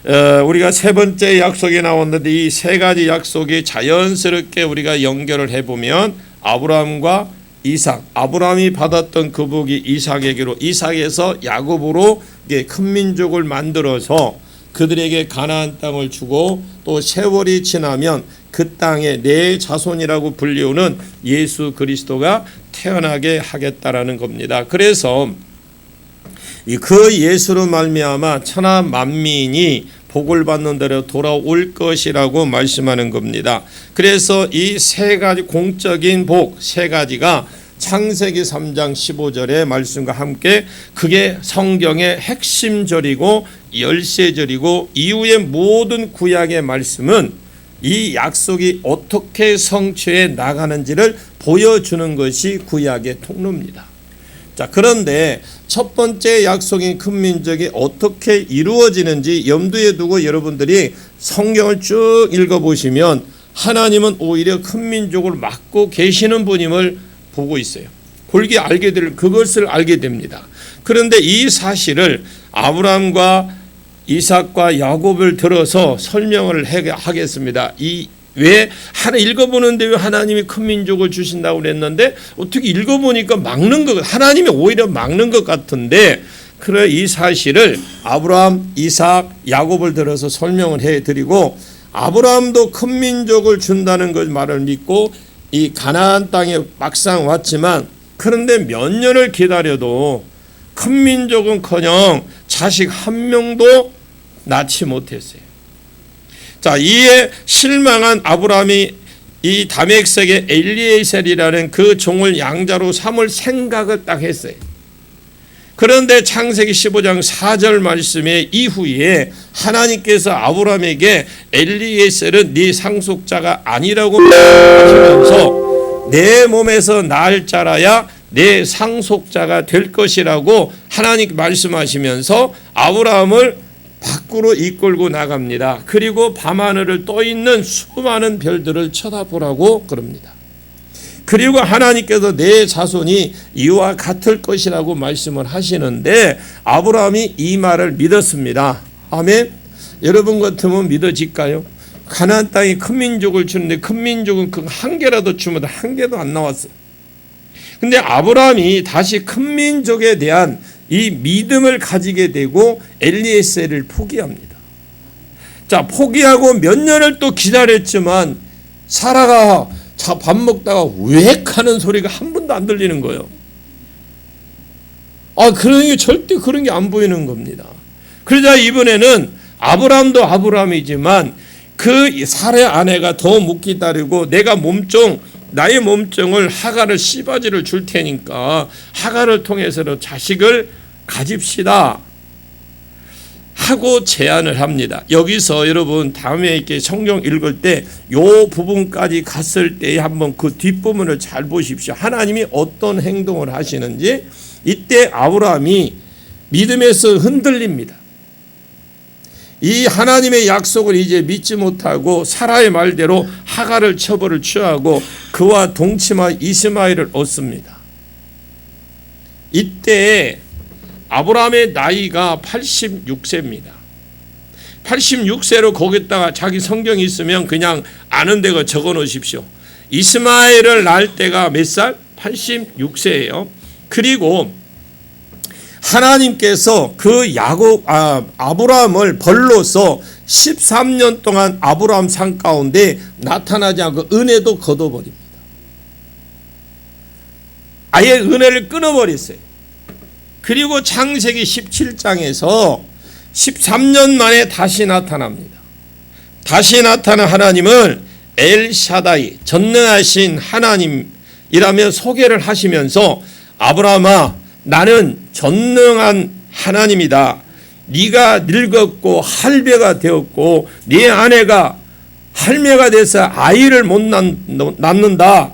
우리가 세 번째 약속이 나왔는데 이 세 가지 약속이 자연스럽게 우리가 연결을 해보면 아브라함과 이삭, 아브라함이 받았던 그 복이 이삭에게로, 이삭에서 야곱으로 큰 민족을 만들어서 그들에게 가나안 땅을 주고 또 세월이 지나면 그 땅에 내 자손이라고 불리우는 예수 그리스도가 태어나게 하겠다라는 겁니다. 그래서 그 예수로 말미암아 천하 만민이 복을 받는 대로 돌아올 것이라고 말씀하는 겁니다. 그래서 이 세 가지 공적인 복 세 가지가 창세기 3장 15절의 말씀과 함께 그게 성경의 핵심절이고 열쇠절이고 이후의 모든 구약의 말씀은 이 약속이 어떻게 성취해 나가는지를 보여주는 것이 구약의 통로입니다. 자, 그런데 첫 번째 약속인 큰 민족이 어떻게 이루어지는지 염두에 두고 여러분들이 성경을 쭉 읽어보시면 하나님은 오히려 큰 민족을 맡고 계시는 분임을 보고 있어요. 그것을 알게 됩니다. 그런데 이 사실을 아브라함과 이삭과 야곱을 들어서 설명을 하겠습니다. 왜 하나 읽어보는데 왜 하나님이 큰 민족을 주신다고 그랬는데 어떻게 읽어보니까 막는 것, 하나님이 오히려 막는 것 같은데, 그래 이 사실을 아브라함, 이삭, 야곱을 들어서 설명을 해드리고, 아브라함도 큰 민족을 준다는 것 말을 믿고 이 가나안 땅에 막상 왔지만 그런데 몇 년을 기다려도 큰 민족은커녕 자식 한 명도 낳지 못했어요. 자, 이에 실망한 아브라함이 이 다메섹의 엘리에셀이라는 그 종을 양자로 삼을 생각을 딱 했어요. 그런데 창세기 15장 4절 말씀의 이후에 하나님께서 아브라함에게 엘리에셀은 네 상속자가 아니라고 하시면서 내 몸에서 낳을 자라야 내 상속자가 될 것이라고 하나님 말씀하시면서 아브라함을 밖으로 이끌고 나갑니다. 그리고 밤하늘을 떠 있는 수많은 별들을 쳐다보라고 그럽니다. 그리고 하나님께서 내 자손이 이와 같을 것이라고 말씀을 하시는데 아브라함이 이 말을 믿었습니다. 아멘. 여러분 같으면 믿어질까요? 가나안 땅에 큰 민족을 주는데 큰 민족은 그 한 개라도 주면 한 개도 안 나왔어요. 근데 아브라함이 다시 큰 민족에 대한 이 믿음을 가지게 되고 엘리에셀을 포기합니다. 자, 포기하고 몇 년을 또 기다렸지만 사라가 밥 먹다가 웩 하는 소리가 한 번도 안 들리는 거예요. 그런 게 절대 그런 게 안 보이는 겁니다. 그러자 이번에는 아브라함도 아브라함이지만 그 사라의 아내가 더 묵기 따르고 내가 나의 몸종을 하갈을 씨바지를 줄 테니까 하갈을 통해서 자식을 가집시다 하고 제안을 합니다. 여기서 여러분 다음에 이렇게 성경 읽을 때 요 부분까지 갔을 때 한번 그 뒷부분을 잘 보십시오. 하나님이 어떤 행동을 하시는지. 이때 아브라함이 믿음에서 흔들립니다. 이 하나님의 약속을 이제 믿지 못하고 사라의 말대로 하갈을 처벌을 취하고 그와 동침한 이스마엘을 얻습니다. 이때 아브라함의 나이가 86세입니다. 86세로 거기다가 자기 성경이 있으면 그냥 아는 데가 적어 놓으십시오. 이스마엘을 낳을 때가 몇 살? 86세예요. 그리고 하나님께서 그 아브라함을 벌로서 13년 동안 아브라함 산 가운데 나타나지 않고 은혜도 거둬버립니다. 아예 은혜를 끊어버렸어요. 그리고 창세기 17장에서 13년 만에 다시 나타납니다. 다시 나타난 하나님을 엘샤다이, 전능하신 하나님이라며 소개를 하시면서 아브라함아, 나는 전능한 하나님이다. 네가 늙었고 할배가 되었고 네 아내가 할매가 돼서 아이를 못 낳는다.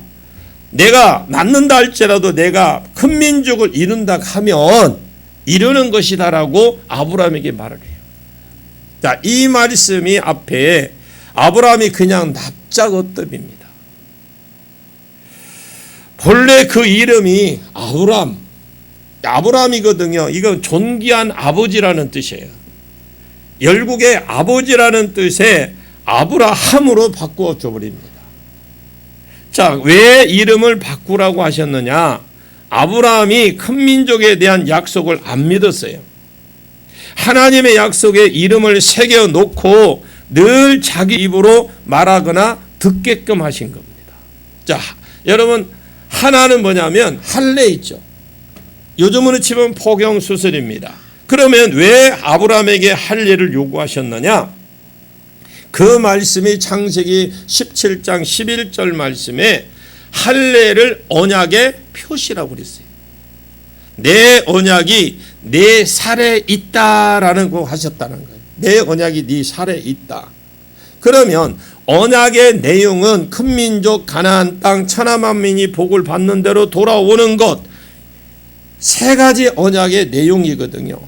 내가 낳는다 할지라도 내가 큰 민족을 이룬다 하면 이루는 것이다라고 아브라함에게 말을 해요. 자, 이 말씀이 앞에 아브라함이 그냥 납작어뜸입니다. 본래 그 이름이 아브라함이거든요. 이건 존귀한 아버지라는 뜻이에요. 열국의 아버지라는 뜻의 아브라함으로 바꾸어 줘버립니다. 자, 왜 이름을 바꾸라고 하셨느냐? 아브라함이 큰 민족에 대한 약속을 안 믿었어요. 하나님의 약속에 이름을 새겨 놓고 늘 자기 입으로 말하거나 듣게끔 하신 겁니다. 자, 여러분, 하나는 뭐냐면 할례 있죠. 요즘으로 치면 포경 수술입니다. 그러면 왜 아브라함에게 할례를 요구하셨느냐? 그 말씀이 창세기 17장 11절 말씀에 할례를 언약의 표시라고 그랬어요. 내 언약이 내 살에 있다라는 거 하셨다는 거예요. 내 언약이 네 살에 있다. 그러면 언약의 내용은 큰 민족 가나안 땅 천하만민이 복을 받는 대로 돌아오는 것, 세 가지 언약의 내용이거든요.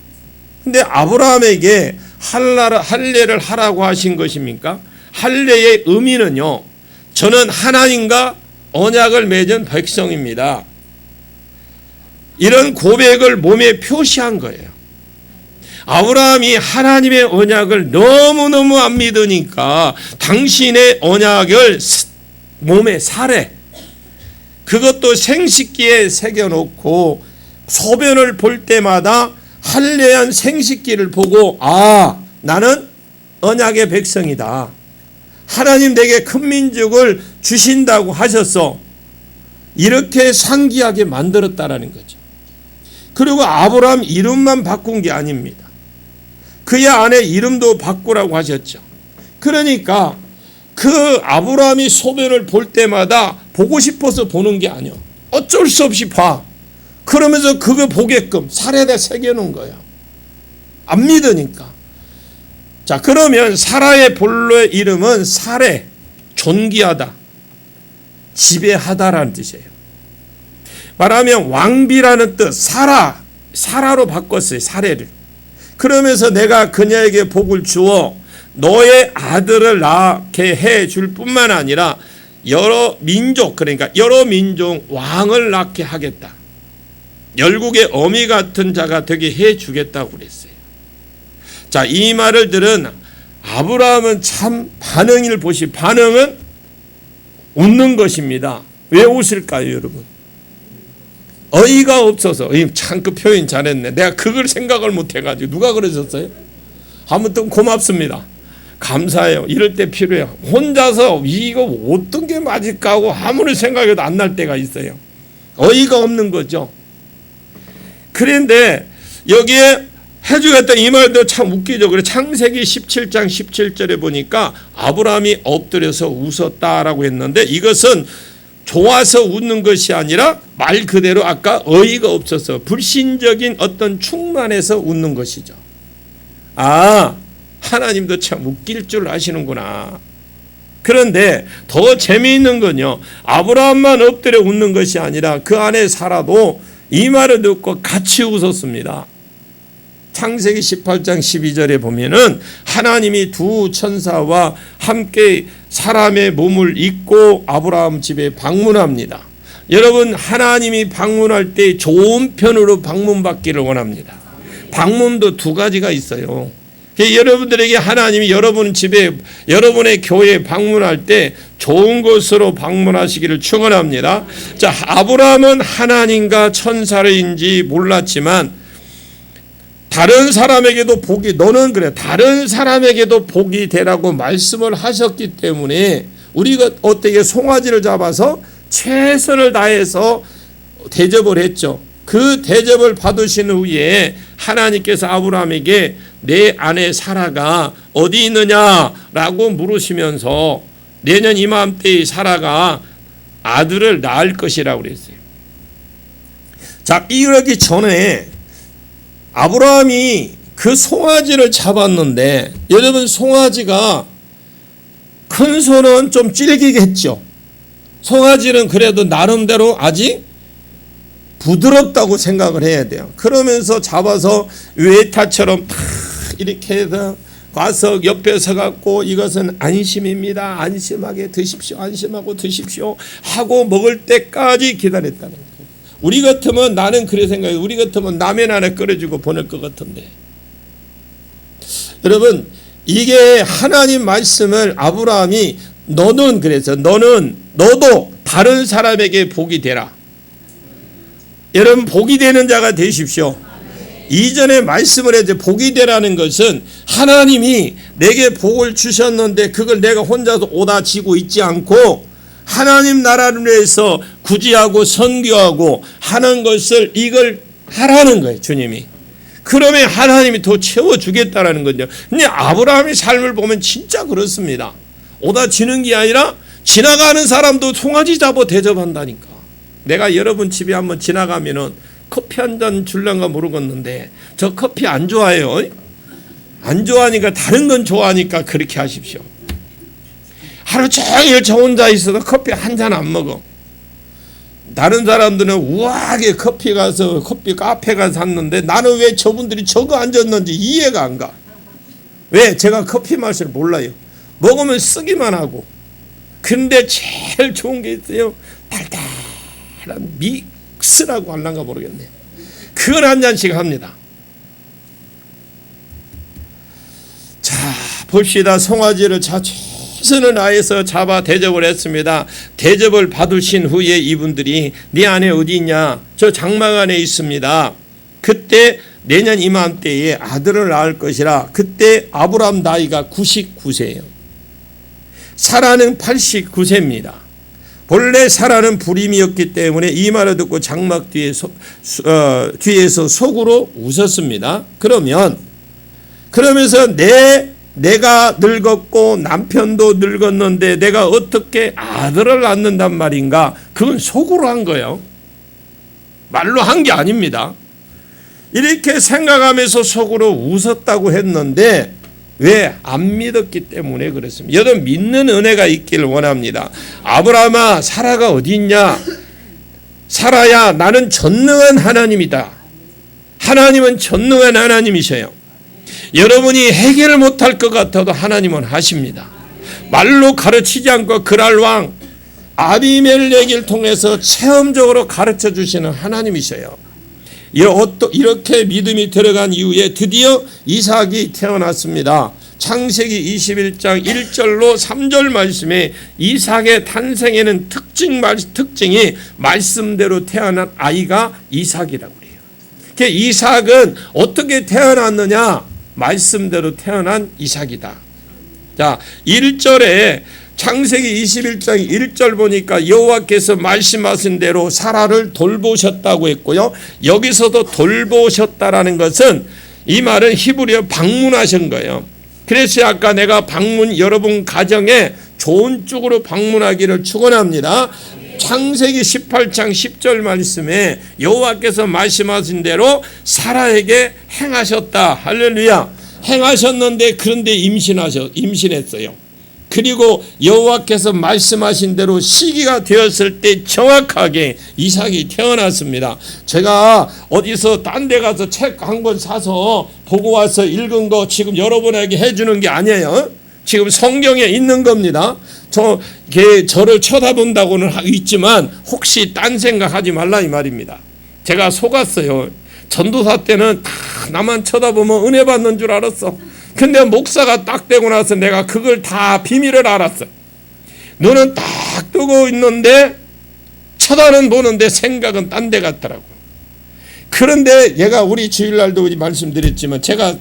근데 아브라함에게 할례를 하라고 하신 것입니까? 할례의 의미는요, 저는 하나님과 언약을 맺은 백성입니다. 이런 고백을 몸에 표시한 거예요. 아브라함이 하나님의 언약을 너무너무 안 믿으니까 당신의 언약을 몸에 살에, 그것도 생식기에 새겨놓고 소변을 볼 때마다 할례한 생식기를 보고, 아, 나는 언약의 백성이다. 하나님 내게 큰 민족을 주신다고 하셨어. 이렇게 상기하게 만들었다라는 거죠. 그리고 아브라함 이름만 바꾼 게 아닙니다. 그의 아내 이름도 바꾸라고 하셨죠. 그러니까 그 아브라함이 소변을 볼 때마다 보고 싶어서 보는 게 아니야. 어쩔 수 없이 봐. 그러면서 그거 보게끔 살에다 새겨놓은 거야. 안 믿으니까. 자, 그러면 사라의 본래 이름은 사레, 존귀하다, 지배하다라는 뜻이에요. 말하면 왕비라는 뜻, 사라로 바꿨어요. 사레를. 그러면서 내가 그녀에게 복을 주어 너의 아들을 낳게 해줄 뿐만 아니라 여러 민족, 그러니까 여러 민족 왕을 낳게 하겠다. 열국의 어미 같은 자가 되게 해주겠다고 그랬어요. 자, 이 말을 들은 아브라함은 참 반응을 반응은 웃는 것입니다. 왜 웃을까요, 여러분? 어이가 없어서. 참 그 표현 잘했네. 내가 그걸 생각을 못 해가지고. 누가 그러셨어요? 아무튼 고맙습니다. 감사해요. 이럴 때 필요해요. 혼자서 이거 어떤 게 맞을까 하고 아무리 생각해도 안 날 때가 있어요. 어이가 없는 거죠. 그런데 여기에 해주겠다 이 말도 참 웃기죠. 그래 창세기 17장 17절에 보니까 아브라함이 엎드려서 웃었다라고 했는데, 이것은 좋아서 웃는 것이 아니라 말 그대로 아까 어이가 없어서 불신적인 어떤 충만해서 웃는 것이죠. 아, 하나님도 참 웃길 줄 아시는구나. 그런데 더 재미있는 건요, 아브라함만 엎드려 웃는 것이 아니라 그 안에 사라도 이 말을 듣고 같이 웃었습니다. 창세기 18장 12절에 보면은 하나님이 두 천사와 함께 사람의 몸을 입고 아브라함 집에 방문합니다. 여러분, 하나님이 방문할 때 좋은 편으로 방문받기를 원합니다. 방문도 두 가지가 있어요. 여러분들에게 하나님이 여러분 집에, 여러분의 교회에 방문할 때 좋은 곳으로 방문하시기를 축원합니다. 자, 아브라함은 하나님과 천사인지 몰랐지만 다른 사람에게도 복이, 너는 그래, 다른 사람에게도 복이 되라고 말씀을 하셨기 때문에 우리가 어떻게 송아지를 잡아서 최선을 다해서 대접을 했죠. 그 대접을 받으신 후에 하나님께서 아브라함에게 내 아내 사라가 어디 있느냐라고 물으시면서 내년 이맘때에 사라가 아들을 낳을 것이라고 그랬어요. 자, 이러기 전에 아브라함이 그 송아지를 잡았는데, 여러분, 송아지가 큰 소는 좀 질기겠죠. 송아지는 그래도 나름대로 아직 부드럽다고 생각을 해야 돼요. 그러면서 잡아서 외타처럼 탁 이렇게 해서 가서 옆에 서갖고 이것은 안심입니다. 안심하게 드십시오. 안심하고 드십시오. 하고 먹을 때까지 기다렸다는 거예요. 우리 같으면, 나는 그래 생각해요. 우리 같으면 라면 하나 끓여주고 보낼 것 같은데. 여러분 이게 하나님 말씀을 아브라함이 너도 다른 사람에게 복이 되라. 여러분 복이 되는 자가 되십시오. 이전에 말씀을 해서 복이 되라는 것은 하나님이 내게 복을 주셨는데 그걸 내가 혼자서 오다 지고 있지 않고 하나님 나라를 위해서 구제하고 선교하고 하는 것을 이걸 하라는 거예요. 주님이. 그러면 하나님이 더 채워주겠다라는 거죠. 근데 아브라함의 삶을 보면 진짜 그렇습니다. 오다 지는 게 아니라 지나가는 사람도 송아지 잡아 대접한다니까. 내가 여러분 집에 한번 지나가면은 커피 한 잔 줄란가 모르겠는데 저 커피 안 좋아해요. 안 좋아하니까 다른 건 좋아하니까 그렇게 하십시오. 하루 종일 저 혼자 있어도 커피 한 잔 안 먹어. 다른 사람들은 우아하게 커피 카페 가서 샀는데 나는 왜 저분들이 저거 앉았는지 이해가 안 가. 왜? 제가 커피 맛을 몰라요. 먹으면 쓰기만 하고. 근데 제일 좋은 게 있어요. 달달한 믹스라고 할란가 모르겠네. 그걸 한 잔씩 합니다. 자, 봅시다. 송아지를 최선을 다해서 잡아 대접을 했습니다. 대접을 받으신 후에 이분들이 네 안에 어디 있냐? 저 장막 안에 있습니다. 그때 내년 이맘때에 아들을 낳을 것이라. 그때 아브라함 나이가 99세예요. 사라는 89세입니다. 본래 사라는 불임이었기 때문에 이 말을 듣고 장막 뒤에서 속으로 웃었습니다. 그러면서 내가 늙었고 남편도 늙었는데 내가 어떻게 아들을 낳는단 말인가? 그건 속으로 한 거예요. 말로 한 게 아닙니다. 이렇게 생각하면서 속으로 웃었다고 했는데 왜? 안 믿었기 때문에 그렇습니다. 여러분 믿는 은혜가 있기를 원합니다. 아브라함아 사라가 어디 있냐? 사라야 나는 전능한 하나님이다. 하나님은 전능한 하나님이셔요. 여러분이 해결을 못할 것 같아도 하나님은 하십니다. 말로 가르치지 않고 그랄 왕 아비멜렉을 통해서 체험적으로 가르쳐 주시는 하나님이셔요. 이렇게 믿음이 들어간 이후에 드디어 이삭이 태어났습니다. 창세기 21장 1절로 3절 말씀에 이삭의 탄생에는 특징이 말씀대로 태어난 아이가 이삭이라고 그래요. 이삭은 어떻게 태어났느냐? 말씀대로 태어난 이삭이다. 자, 1절에 창세기 21장 1절 보니까 여호와께서 말씀하신 대로 사라를 돌보셨다고 했고요. 여기서도 돌보셨다라는 것은 이 말은 히브리어 방문하신 거예요. 그래서 아까 내가 여러분 가정에 좋은 쪽으로 방문하기를 축원합니다. 창세기 18장 10절 말씀에 여호와께서 말씀하신 대로 사라에게 행하셨다. 할렐루야. 행하셨는데 그런데 임신했어요. 그리고 여호와께서 말씀하신 대로 시기가 되었을 때 정확하게 이삭이 태어났습니다. 제가 어디서 딴 데 가서 책 한 권 사서 보고 와서 읽은 거 지금 여러분에게 해주는 게 아니에요. 지금 성경에 있는 겁니다. 저를 쳐다본다고는 있지만 혹시 딴 생각하지 말라 이 말입니다. 제가 속았어요. 전도사 때는 다 나만 쳐다보면 은혜 받는 줄 알았어. 근데 목사가 딱 되고 나서 내가 그걸 다 비밀을 알았어. 눈은 딱 뜨고 있는데 쳐다는 보는데 생각은 딴 데 같더라고. 그런데 얘가 우리 주일날도 말씀드렸지만 제가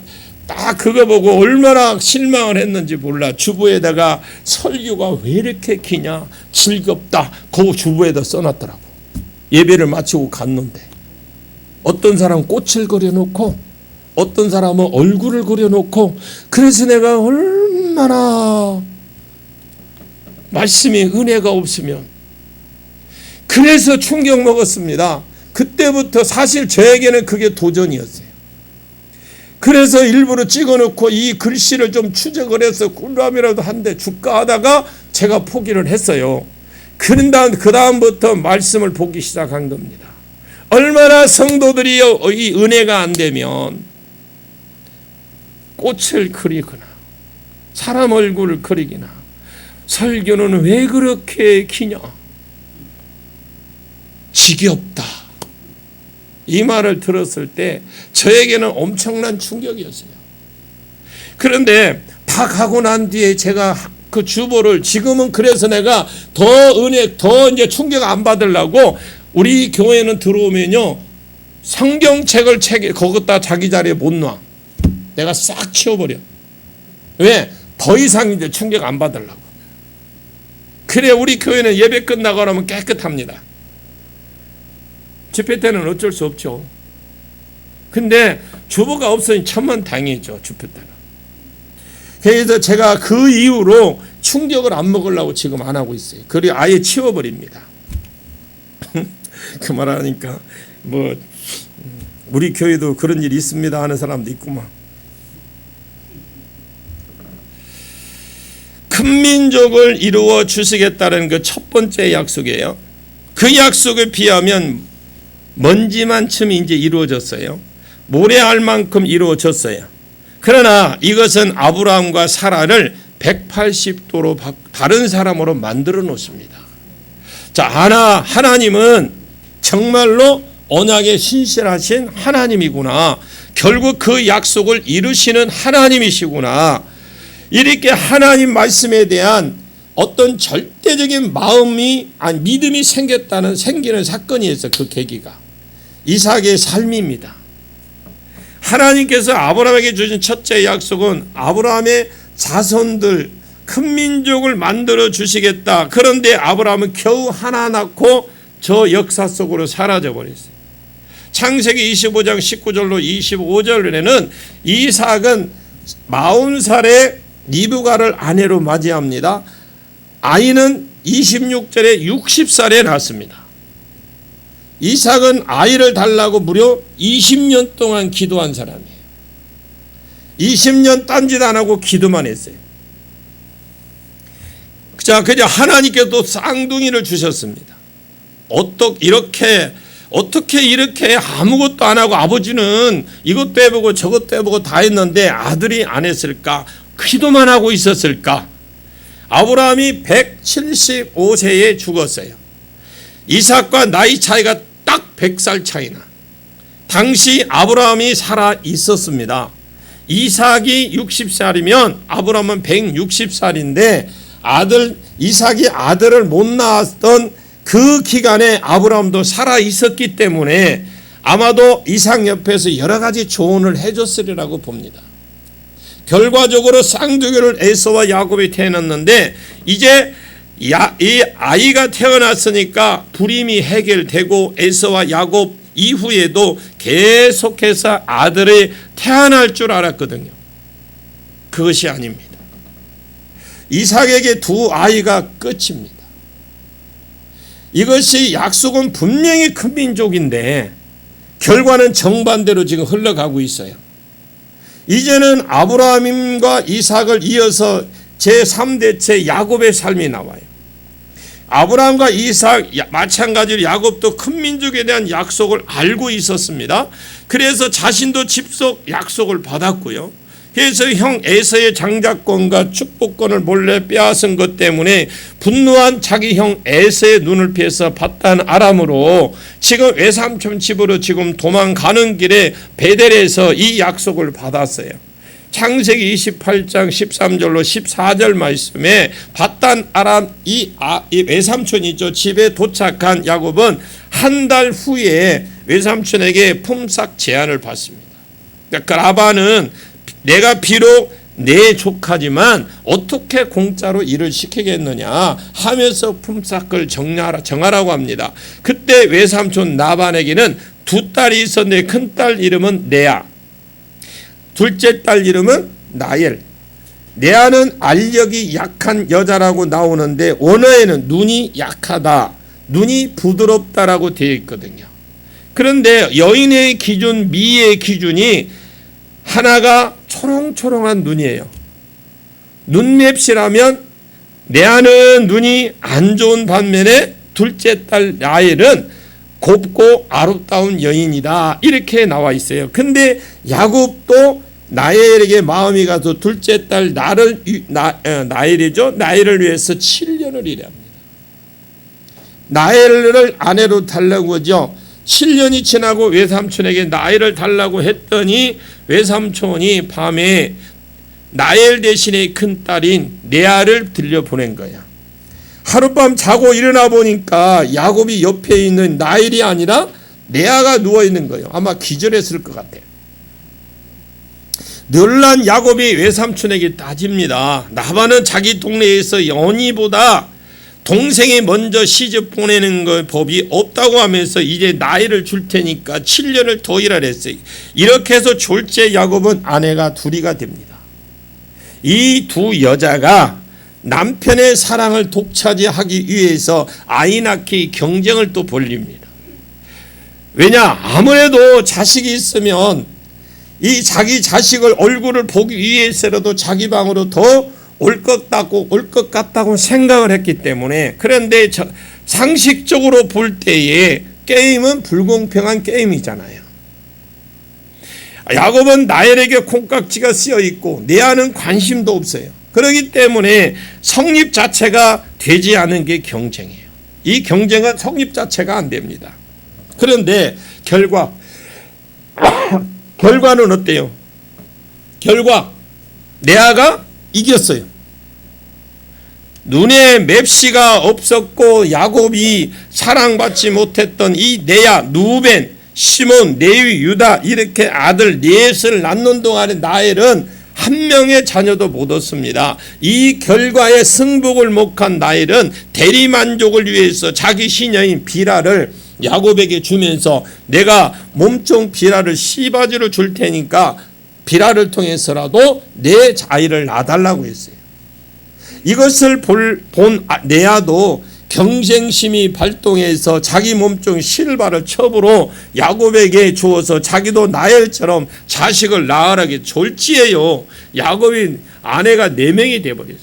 딱 그거 보고 얼마나 실망을 했는지 몰라. 주부에다가 설교가 왜 이렇게 기냐? 즐겁다. 그 주부에다 써놨더라고. 예배를 마치고 갔는데 어떤 사람 꽃을 그려놓고 어떤 사람은 얼굴을 그려놓고 그래서 내가 얼마나 말씀이 은혜가 없으면 그래서 충격 먹었습니다. 그때부터 사실 저에게는 그게 도전이었어요. 그래서 일부러 찍어놓고 이 글씨를 좀 추적을 해서 꿀밤이라도 한 대 줄까 하다가 제가 포기를 했어요. 그 다음부터 말씀을 보기 시작한 겁니다. 얼마나 성도들이 이 은혜가 안 되면 꽃을 그리거나 사람 얼굴을 그리기나 설교는 왜 그렇게 기냐? 지겹다. 이 말을 들었을 때 저에게는 엄청난 충격이었어요. 그런데 다 가고 난 뒤에 제가 그 주보를 지금은 그래서 내가 더 이제 충격 안 받으려고 우리 교회는 들어오면요 성경책을 거기다 자기 자리에 못 놔. 내가 싹 치워버려. 왜? 더 이상 이제 충격 안 받으려고. 그래 우리 교회는 예배 끝나고 나면 깨끗합니다. 집회 때는 어쩔 수 없죠. 근데 주보가 없으니 천만다행이죠. 집회 때는. 그래서 제가 그 이후로 충격을 안 먹으려고 지금 안 하고 있어요. 그리고 아예 치워버립니다. 그 말하니까 뭐 우리 교회도 그런 일이 있습니다 하는 사람도 있구만. 큰 민족을 이루어 주시겠다는 그 첫 번째 약속이에요. 그 약속에 비하면 먼지만큼 이제 이루어졌어요. 모래알 만큼 이루어졌어요. 그러나 이것은 아브라함과 사라를 180도로 다른 사람으로 만들어 놓습니다. 자, 하나님은 정말로 언약에 신실하신 하나님이구나. 결국 그 약속을 이루시는 하나님이시구나. 이렇게 하나님 말씀에 대한 어떤 절대적인 믿음이 생기는 사건이었어요. 그 계기가 이삭의 삶입니다. 하나님께서 아브라함에게 주신 첫째 약속은 아브라함의 자손들 큰 민족을 만들어 주시겠다. 그런데 아브라함은 겨우 하나 낳고 저 역사 속으로 사라져 버렸어요. 창세기 25장 19절로 25절에는 이삭은 40살에 리브가를 아내로 맞이합니다. 아이는 26절에 60살에 낳습니다. 이삭은 아이를 달라고 무려 20년 동안 기도한 사람이에요. 20년 딴짓 안 하고 기도만 했어요. 자, 그냥 하나님께도 쌍둥이를 주셨습니다. 어떻게 이렇게 아무것도 안 하고 아버지는 이것도 해보고 저것도 해보고 다 했는데 아들이 안 했을까? 기도만 하고 있었을까? 아브라함이 175세에 죽었어요. 이삭과 나이 차이가 딱 100살 차이나. 당시 아브라함이 살아 있었습니다. 이삭이 60살이면 아브라함은 160살인데 이삭이 아들을 못 낳았던 그 기간에 아브라함도 살아 있었기 때문에 아마도 이삭 옆에서 여러 가지 조언을 해줬으리라고 봅니다. 결과적으로 쌍둥이를 에서와 야곱이 태어났는데 이제 이 아이가 태어났으니까 불임이 해결되고 에서와 야곱 이후에도 계속해서 아들이 태어날 줄 알았거든요. 그것이 아닙니다. 이삭에게 두 아이가 끝입니다. 이것이 약속은 분명히 큰 민족인데 결과는 정반대로 지금 흘러가고 있어요. 이제는 아브라함과 이삭을 이어서 제3대체 야곱의 삶이 나와요. 아브라함과 이삭 마찬가지로 야곱도 큰 민족에 대한 약속을 알고 있었습니다. 그래서 자신도 집속 약속을 받았고요. 그래서 형 에서의 장자권과 축복권을 몰래 빼앗은 것 때문에 분노한 자기 형 에서의 눈을 피해서 바단 아람으로 지금 외삼촌 집으로 지금 도망가는 길에 베델에서 이 약속을 받았어요. 창세기 28장 13절로 14절 말씀에 바단 아람 이 외삼촌이죠. 집에 도착한 야곱은 한 달 후에 외삼촌에게 품삯 제안을 받습니다. 그러니까 라반은 내가 비록 내 조카지만 어떻게 공짜로 일을 시키겠느냐 하면서 품삯을 정하라고 합니다. 그때 외삼촌 나반에게는 두 딸이 있었는데 큰딸 이름은 레아, 둘째 딸 이름은 나엘. 레아는 알력이 약한 여자라고 나오는데 원어에는 눈이 약하다, 눈이 부드럽다라고 되어 있거든요. 그런데 여인의 기준, 미의 기준이 하나가 초롱초롱한 눈이에요. 눈맵시라면 레아는 눈이 안 좋은 반면에 둘째 딸 라헬은 곱고 아름다운 여인이다 이렇게 나와 있어요. 근데 야곱도 나엘에게 마음이 가서 둘째 딸 나엘이죠. 나엘을 위해서 7년을 일합니다. 나엘을 아내로 달라고 하죠. 7년이 지나고 외삼촌에게 나이를 달라고 했더니 외삼촌이 밤에 라헬 대신에 큰 딸인 레아를 들려보낸 거야. 하룻밤 자고 일어나 보니까 야곱이 옆에 있는 라헬이 아니라 레아가 누워있는 거예요. 아마 기절했을 것 같아요. 놀란 야곱이 외삼촌에게 따집니다. 라반은 자기 동네에서 연희보다 동생이 먼저 시집 보내는 걸 법이 없다고 하면서 이제 나이를 줄 테니까 7년을 더 일하라 했어요. 이렇게 해서 졸제 야곱은 아내가 둘이가 됩니다. 이 두 여자가 남편의 사랑을 독차지하기 위해서 아이 낳기 경쟁을 또 벌립니다. 왜냐? 아무래도 자식이 있으면 이 자기 자식을 얼굴을 보기 위해서라도 자기 방으로 더 올 것 같다고 생각을 했기 때문에. 그런데 상식적으로 볼 때에 게임은 불공평한 게임이잖아요. 야곱은 라헬에게 콩깍지가 쓰여 있고 레아는 관심도 없어요. 그렇기 때문에 성립 자체가 되지 않은 게 경쟁이에요. 이 경쟁은 성립 자체가 안 됩니다. 그런데 결과는 어때요? 레아가 이겼어요. 눈에 맵시가 없었고 야곱이 사랑받지 못했던 이 레아, 루벤, 시몬, 레위, 유다 이렇게 아들 넷을 낳는 동안에 라헬은 한 명의 자녀도 못 얻습니다. 이 결과에 승복을 못한 라헬은 대리만족을 위해서 자기 시녀인 비라를 야곱에게 주면서 내가 몸종 비라를 시바지로 줄 테니까 비라를 통해서라도 내 아이를 낳아달라고 했어요. 이것을 본 레아도 경쟁심이 발동해서 자기 몸종 실바를 첩으로 야곱에게 주어서 자기도 라헬처럼 자식을 낳으라게 졸지에요. 야곱이 아내가 4명이 되어버렸어요.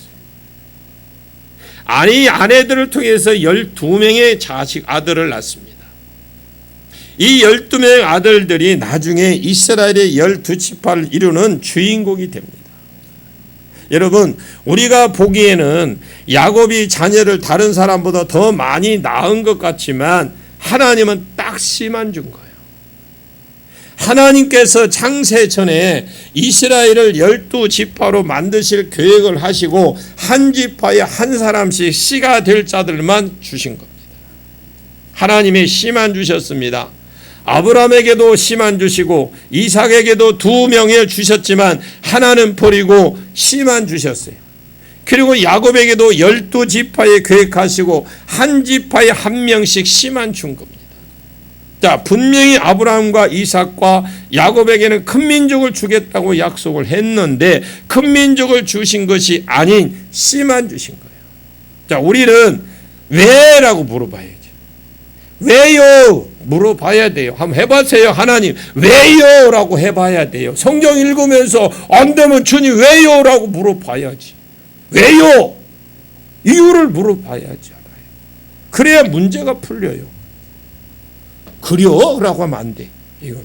아내들을 통해서 12명의 자식 아들을 낳습니다. 이 12명의 아들들이 나중에 이스라엘의 12지파를 이루는 주인공이 됩니다. 여러분, 우리가 보기에는 야곱이 자녀를 다른 사람보다 더 많이 낳은 것 같지만 하나님은 딱 씨만 준 거예요. 하나님께서 창세 전에 이스라엘을 12지파로 만드실 계획을 하시고 한 지파에 한 사람씩 씨가 될 자들만 주신 겁니다. 하나님의 씨만 주셨습니다. 아브라함에게도 씨만 주시고 이삭에게도 2명을 주셨지만 하나는 버리고 씨만 주셨어요. 그리고 야곱에게도 12지파에 계획하시고 한 지파에 한 명씩 씨만 준 겁니다. 자, 분명히 아브라함과 이삭과 야곱에게는 큰 민족을 주겠다고 약속을 했는데 큰 민족을 주신 것이 아닌 씨만 주신 거예요. 자, 우리는 왜라고 물어봐야죠. 왜요? 물어봐야 돼요. 한번 해보세요. 하나님 왜요? 라고 해봐야 돼요. 성경 읽으면서 안 되면 주님 왜요? 라고 물어봐야지. 왜요? 이유를 물어봐야지. 그래야 문제가 풀려요. 그려? 라고 하면 안 돼. 이건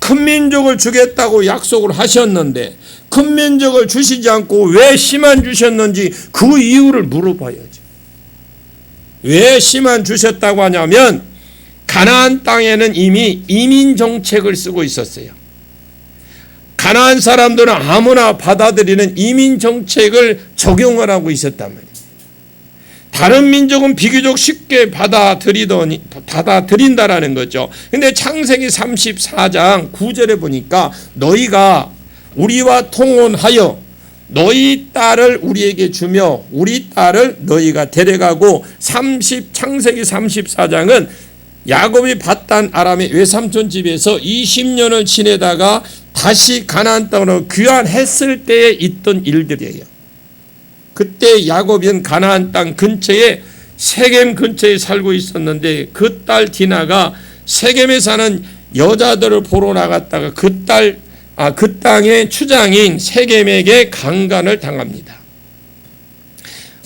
큰 민족을 주겠다고 약속을 하셨는데 큰 민족을 주시지 않고 왜 씨만 주셨는지 그 이유를 물어봐야지. 왜 씨만 주셨다고 하냐면 가나안 땅에는 이미 이민 정책을 쓰고 있었어요. 가나안 사람들은 아무나 받아들이는 이민 정책을 적용을 하고 있었단 말이에요. 다른 민족은 비교적 쉽게 받아들인다라는 거죠. 근데 창세기 34장 9절에 보니까 너희가 우리와 통혼하여 너희 딸을 우리에게 주며 우리 딸을 너희가 데려가고 창세기 34장은 야곱이 밧단 아람의 외삼촌 집에서 20년을 지내다가 다시 가나안 땅으로 귀환했을 때에 있던 일들이에요. 그때 야곱은 가나안 땅 근처에 세겜 근처에 살고 있었는데 그 딸 디나가 세겜에 사는 여자들을 보러 나갔다가 그 땅의 추장인 세겜에게 강간을 당합니다.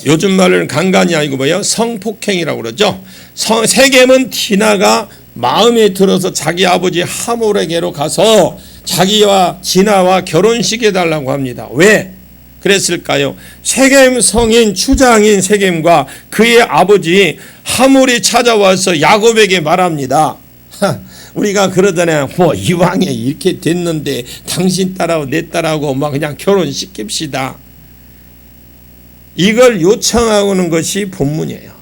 요즘 말로는 강간이 아니고 뭐예요? 성폭행이라고 그러죠. 세겜은 디나가 마음에 들어서 자기 아버지 하몰에게로 가서 자기와 디나와 결혼시켜달라고 합니다. 왜 그랬을까요? 세겜 성인 추장인 세겜과 그의 아버지 하몰이 찾아와서 야곱에게 말합니다. 우리가 그러잖아요. 뭐 이왕에 이렇게 됐는데 당신 딸하고 내 딸하고 막 그냥 결혼시킵시다. 이걸 요청하는 것이 본문이에요.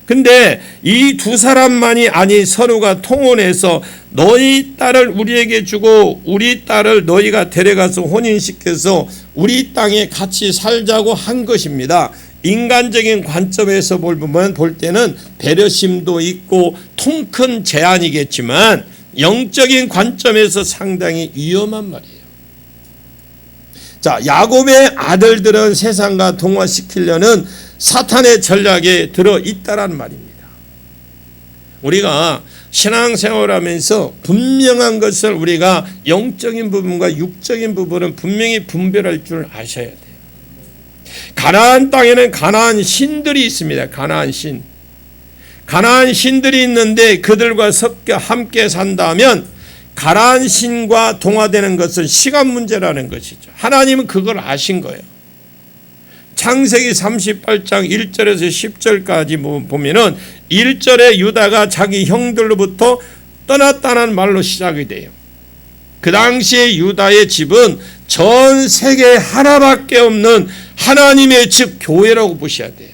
근데 이 두 사람만이 아닌 서로가 통혼해서 너희 딸을 우리에게 주고 우리 딸을 너희가 데려가서 혼인시켜서 우리 땅에 같이 살자고 한 것입니다. 인간적인 관점에서 볼 때는 배려심도 있고 통 큰 제안이겠지만 영적인 관점에서 상당히 위험한 말이에요. 자, 야곱의 아들들은 세상과 동화시키려는 사탄의 전략에 들어 있다라는 말입니다. 우리가 신앙생활하면서 분명한 것을 우리가 영적인 부분과 육적인 부분은 분명히 분별할 줄 아셔야 돼요. 가나안 땅에는 가나안 신들이 있습니다. 가나안 신. 가나안 신들이 있는데 그들과 섞여 함께 산다면 가나안 신과 동화되는 것은 시간 문제라는 것이죠. 하나님은 그걸 아신 거예요. 창세기 38장 1절에서 10절까지 보면은 1절에 유다가 자기 형들로부터 떠났다는 말로 시작이 돼요. 그 당시에 유다의 집은 전 세계에 하나밖에 없는 하나님의 집 교회라고 보셔야 돼요.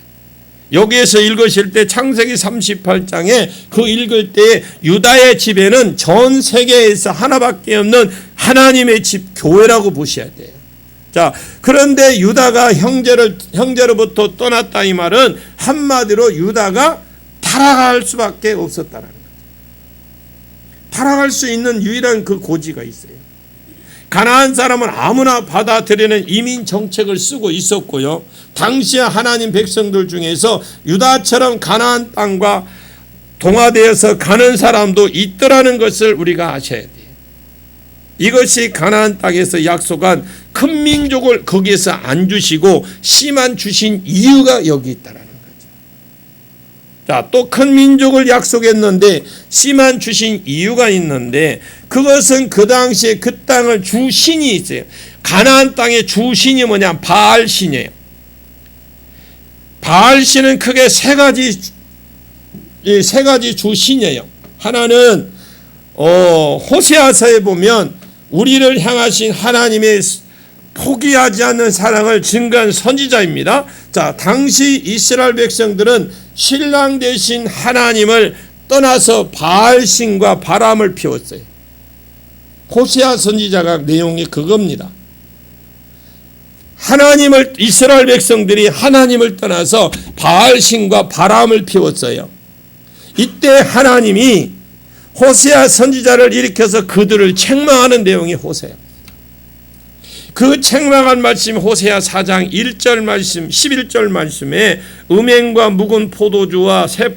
여기에서 읽으실 때 창세기 38장에 그 읽을 때 유다의 집에는 전 세계에서 하나밖에 없는 하나님의 집 교회라고 보셔야 돼요. 자, 그런데 유다가 형제로부터 떠났다 이 말은 한마디로 유다가 타락할 수밖에 없었다는 거죠. 타락할 수 있는 유일한 그 고지가 있어요. 가나안 사람은 아무나 받아들이는 이민 정책을 쓰고 있었고요. 당시의 하나님 백성들 중에서 유다처럼 가나안 땅과 동화되어서 가는 사람도 있더라는 것을 우리가 아셔야 돼요. 이것이 가나안 땅에서 약속한 큰 민족을 거기에서 안 주시고 씨만 주신 이유가 여기 있다라는 거죠. 자, 또 큰 민족을 약속했는데 씨만 주신 이유가 있는데 그것은 그 당시에 그 땅을 주신이 있어요. 가나안 땅의 주신이 뭐냐? 바알신이에요. 바알신은 크게 세 가지 주신이에요. 하나는 호세아서에 보면 우리를 향하신 하나님의 포기하지 않는 사랑을 증거한 선지자입니다. 자, 당시 이스라엘 백성들은 신랑 되신 하나님을 떠나서 바알신과 바람을 피웠어요. 호세아 선지자가 내용이 그겁니다. 이스라엘 백성들이 하나님을 떠나서 바알신과 바람을 피웠어요. 이때 하나님이 호세아 선지자를 일으켜서 그들을 책망하는 내용이 호세아. 그 책망한 말씀 호세아 4장 1절 말씀 11절 말씀에 음행과 묵은 포도주와 새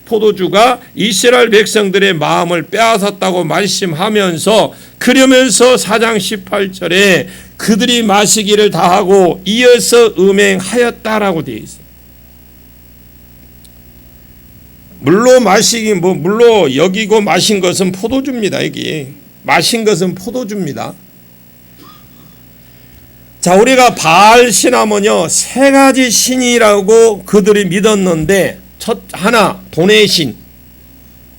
포도주가 이스라엘 백성들의 마음을 빼앗았다고 말씀하면서 그러면서 4장 18절에 그들이 마시기를 다하고 이어서 음행하였다라고 되어 있어요. 물로 여기고 마신 것은 포도주입니다. 여기 마신 것은 포도주입니다. 자, 우리가 바알 신하면요 세 가지 신이라고 그들이 믿었는데 하나 돈의 신,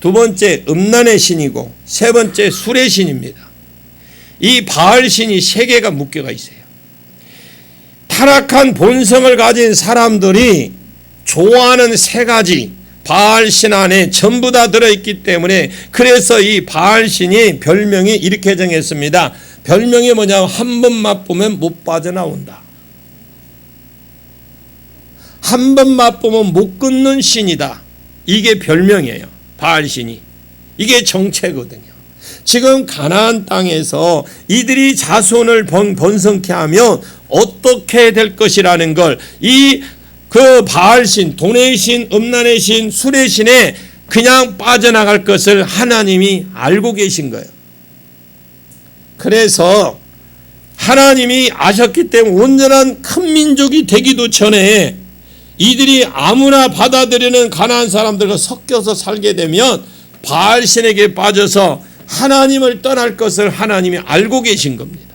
두 번째 음란의 신이고 세 번째 술의 신입니다. 이 바알 신이 세 개가 묶여가 있어요. 타락한 본성을 가진 사람들이 좋아하는 세 가지 바알 신 안에 전부 다 들어있기 때문에 그래서 이 바알 신이 별명이 이렇게 정했습니다. 별명이 뭐냐면 한 번 맛보면 못 빠져나온다. 한 번 맛보면 못 끊는 신이다. 이게 별명이에요. 바알 신이. 이게 정체거든요. 지금 가나안 땅에서 이들이 자손을 번성케 하면 어떻게 될 것이라는 걸 그 바알 신, 돈의 신, 음란의 신, 술의 신에 그냥 빠져나갈 것을 하나님이 알고 계신 거예요. 그래서 하나님이 아셨기 때문에 온전한 큰 민족이 되기도 전에 이들이 아무나 받아들이는 가나안 사람들과 섞여서 살게 되면 바알 신에게 빠져서 하나님을 떠날 것을 하나님이 알고 계신 겁니다.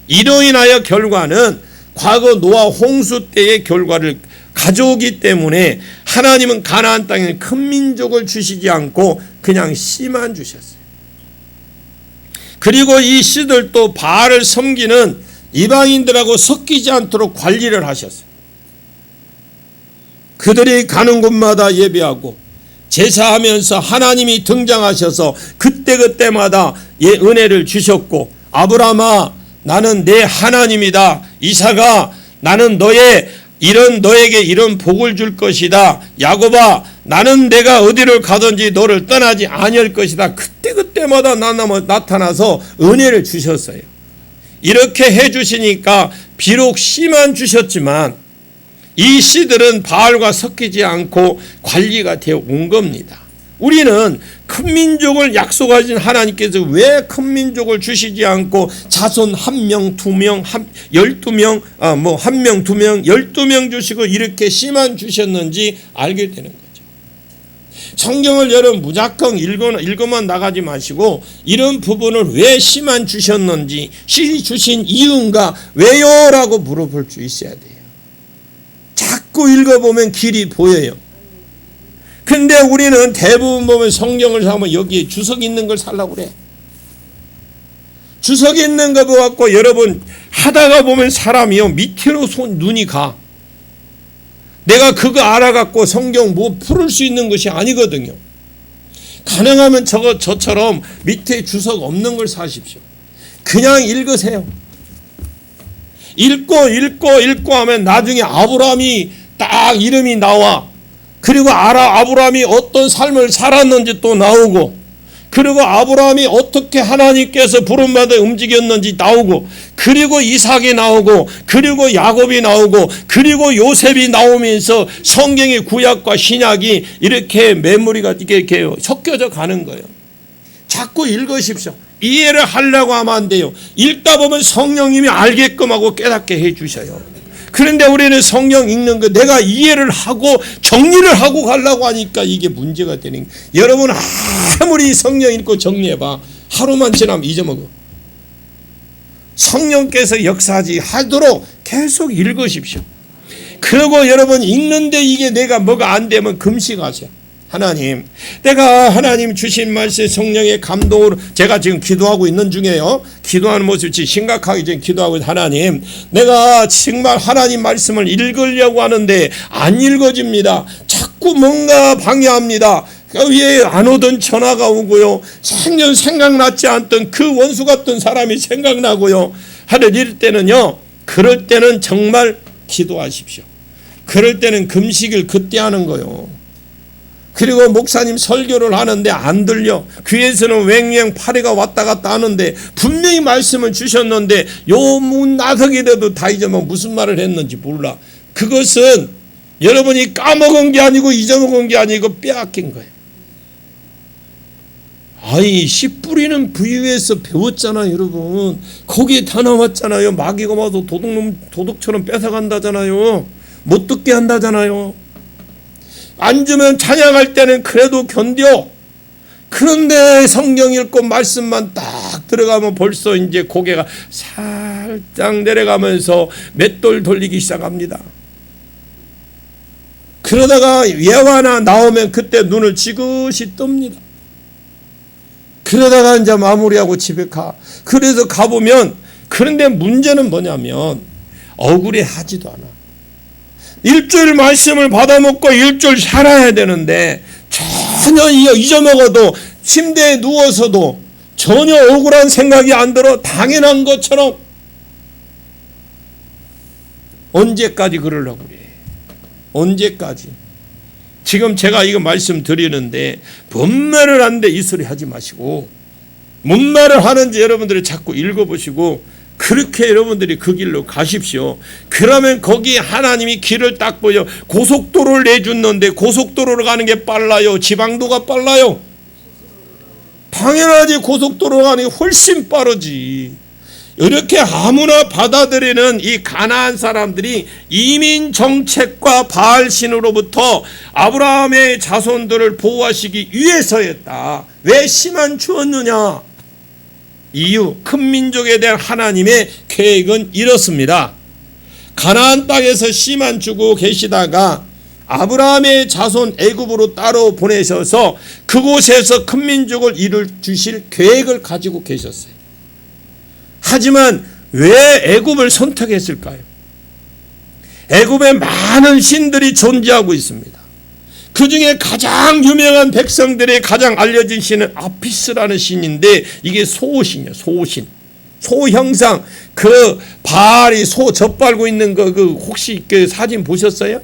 이로 인하여 결과는 과거 노아 홍수 때의 결과를 가져오기 때문에 하나님은 가나안 땅에 큰 민족을 주시지 않고 그냥 씨만 주셨어요. 그리고 이 씨들도 바알을 섬기는 이방인들하고 섞이지 않도록 관리를 하셨어요. 그들이 가는 곳마다 예배하고 제사하면서 하나님이 등장하셔서 그때그때마다 은혜를 주셨고, 아브라함아 나는 내 하나님이다. 이삭아 나는 너에게 이런 복을 줄 것이다. 야곱아 나는 내가 어디를 가든지 너를 떠나지 아니할 것이다. 그때그때마다 나타나서 은혜를 주셨어요. 이렇게 해주시니까 비록 씨만 주셨지만 이 씨들은 바알과 섞이지 않고 관리가 되어 온 겁니다. 우리는 큰 민족을 약속하신 하나님께서 왜 큰 민족을 주시지 않고 자손 1명, 2명, 12명, 1명, 2명, 12명 주시고 이렇게 씨만 주셨는지 알게 되는 거죠. 성경을 여러분 무작정 읽어만 나가지 마시고 이런 부분을 왜 씨만 주셨는지, 씨 주신 이유인가 왜요? 라고 물어볼 수 있어야 돼요. 자꾸 읽어보면 길이 보여요. 근데 우리는 대부분 보면 성경을 사면 여기에 주석 있는 걸 살라고 그래. 주석 있는 거 갖고 여러분 하다가 보면 사람이요 밑으로 눈이 가. 내가 그거 알아갖고 성경 풀을 수 있는 것이 아니거든요. 가능하면 저처럼 밑에 주석 없는 걸 사십시오. 그냥 읽으세요. 읽고 하면 나중에 아브라함이 딱 이름이 나와. 그리고 아브라함이 어떤 삶을 살았는지 또 나오고, 그리고 아브라함이 어떻게 하나님께서 부름받아 움직였는지 나오고, 그리고 이삭이 나오고, 그리고 야곱이 나오고, 그리고 요셉이 나오면서 성경의 구약과 신약이 이렇게 메모리가 이렇게 섞여져 가는 거예요. 자꾸 읽으십시오. 이해를 하려고 하면 안 돼요. 읽다 보면 성령님이 알게끔 하고 깨닫게 해 주셔요. 그런데 우리는 성경 읽는 거 내가 이해를 하고 정리를 하고 가려고 하니까 이게 문제가 되는 거예요. 여러분 아무리 성경 읽고 정리해봐 하루만 지나면 잊어먹어. 성령께서 역사하지 하도록 계속 읽으십시오. 그리고 여러분 읽는데 이게 내가 뭐가 안 되면 금식하세요. 하나님, 내가 하나님 주신 말씀 성령의 감동으로 제가 지금 기도하고 있는 중이에요. 기도하는 모습이 심각하게 지금 기도하고 있는 하나님, 내가 정말 하나님 말씀을 읽으려고 하는데 안 읽어집니다. 자꾸 뭔가 방해합니다. 위에 안 오던 전화가 오고요. 생전 생각났지 않던 그 원수 같은 사람이 생각나고요. 이럴 때는요. 그럴 때는 정말 기도하십시오. 그럴 때는 금식을 그때 하는 거요. 그리고 목사님 설교를 하는데 안 들려. 귀에서는 웽웽 파리가 왔다 갔다 하는데 분명히 말씀을 주셨는데 요 문 나서기라도 다 잊어먹어 무슨 말을 했는지 몰라. 그것은 여러분이 까먹은 게 아니고 잊어먹은 게 아니고 빼앗긴 거예요. 아이 씨 뿌리는 부위에서 배웠잖아요. 여러분 거기에 다 나왔잖아요. 마귀가 와서 도둑처럼 뺏어간다잖아요. 못 듣게 한다잖아요. 앉으면 찬양할 때는 그래도 견뎌. 그런데 성경 읽고 말씀만 딱 들어가면 벌써 이제 고개가 살짝 내려가면서 맷돌 돌리기 시작합니다. 그러다가 예화나 나오면 그때 눈을 지그시 뜹니다. 그러다가 이제 마무리하고 집에 가. 그래서 가보면, 그런데 문제는 뭐냐면 억울해 하지도 않아. 일주일 말씀을 받아먹고 일주일 살아야 되는데 전혀 잊어먹어도 침대에 누워서도 전혀 억울한 생각이 안 들어. 당연한 것처럼. 언제까지 그러려고 그래? 언제까지? 지금 제가 이거 말씀드리는데 뭔 말을 하는데 이 소리 하지 마시고 뭔 말을 하는지 여러분들이 자꾸 읽어보시고 그렇게 여러분들이 그 길로 가십시오. 그러면 거기 하나님이 길을 딱 보여. 고속도로를 내줬는데 고속도로로 가는 게 빨라요? 지방도가 빨라요? 당연하지. 고속도로 가는 게 훨씬 빠르지. 이렇게 아무나 받아들이는 이 가나안 사람들이 이민 정책과 바알 신으로부터 아브라함의 자손들을 보호하시기 위해서였다. 왜 씨만 주었느냐? 이유, 큰 민족에 대한 하나님의 계획은 이렇습니다. 가나안 땅에서 씨만 주고 계시다가 아브라함의 자손 애굽으로 따로 보내셔서 그곳에서 큰 민족을 이룰 주실 계획을 가지고 계셨어요. 하지만 왜 애굽을 선택했을까요? 애굽에 많은 신들이 존재하고 있습니다. 그 중에 가장 유명한 백성들의 가장 알려진 신은 아피스라는 신인데, 이게 소신이에요. 소신. 소 형상, 그 발이 소 젖 빨고 있는 거, 그 혹시 그 사진 보셨어요?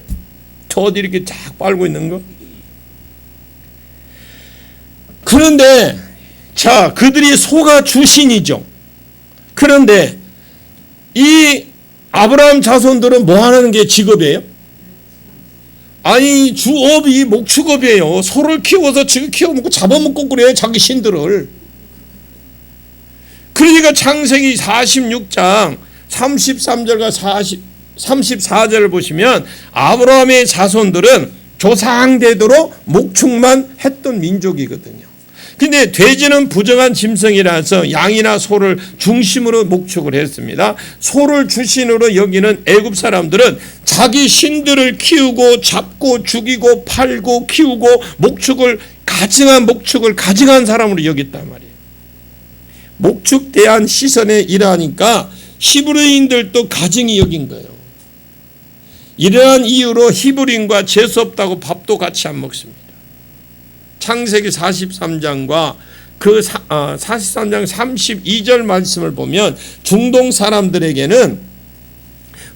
젖 이렇게 쫙 빨고 있는 거. 그런데 자, 그들이 소가 주신이죠. 그런데 이 아브라함 자손들은 뭐 하는 게 직업이에요? 아니, 주업이 목축업이에요. 소를 키워서 지금 키워먹고 잡아먹고 그래요, 자기 신들을. 그러니까 창세기 46장 33절과 34절을 보시면 아브라함의 자손들은 조상대대로 목축만 했던 민족이거든요. 근데 돼지는 부정한 짐승이라서 양이나 소를 중심으로 목축을 했습니다. 소를 주신으로 여기는 애굽 사람들은 자기 신들을 키우고 잡고 죽이고 팔고 키우고 목축을 가증한 사람으로 여겼단 말이에요. 목축대한 시선에 일하니까 히브리인들도 가증히 여긴 거예요. 이러한 이유로 히브리인과 재수 없다고 밥도 같이 안 먹습니다. 창세기 43장과 그 43장 32절 말씀을 보면 중동 사람들에게는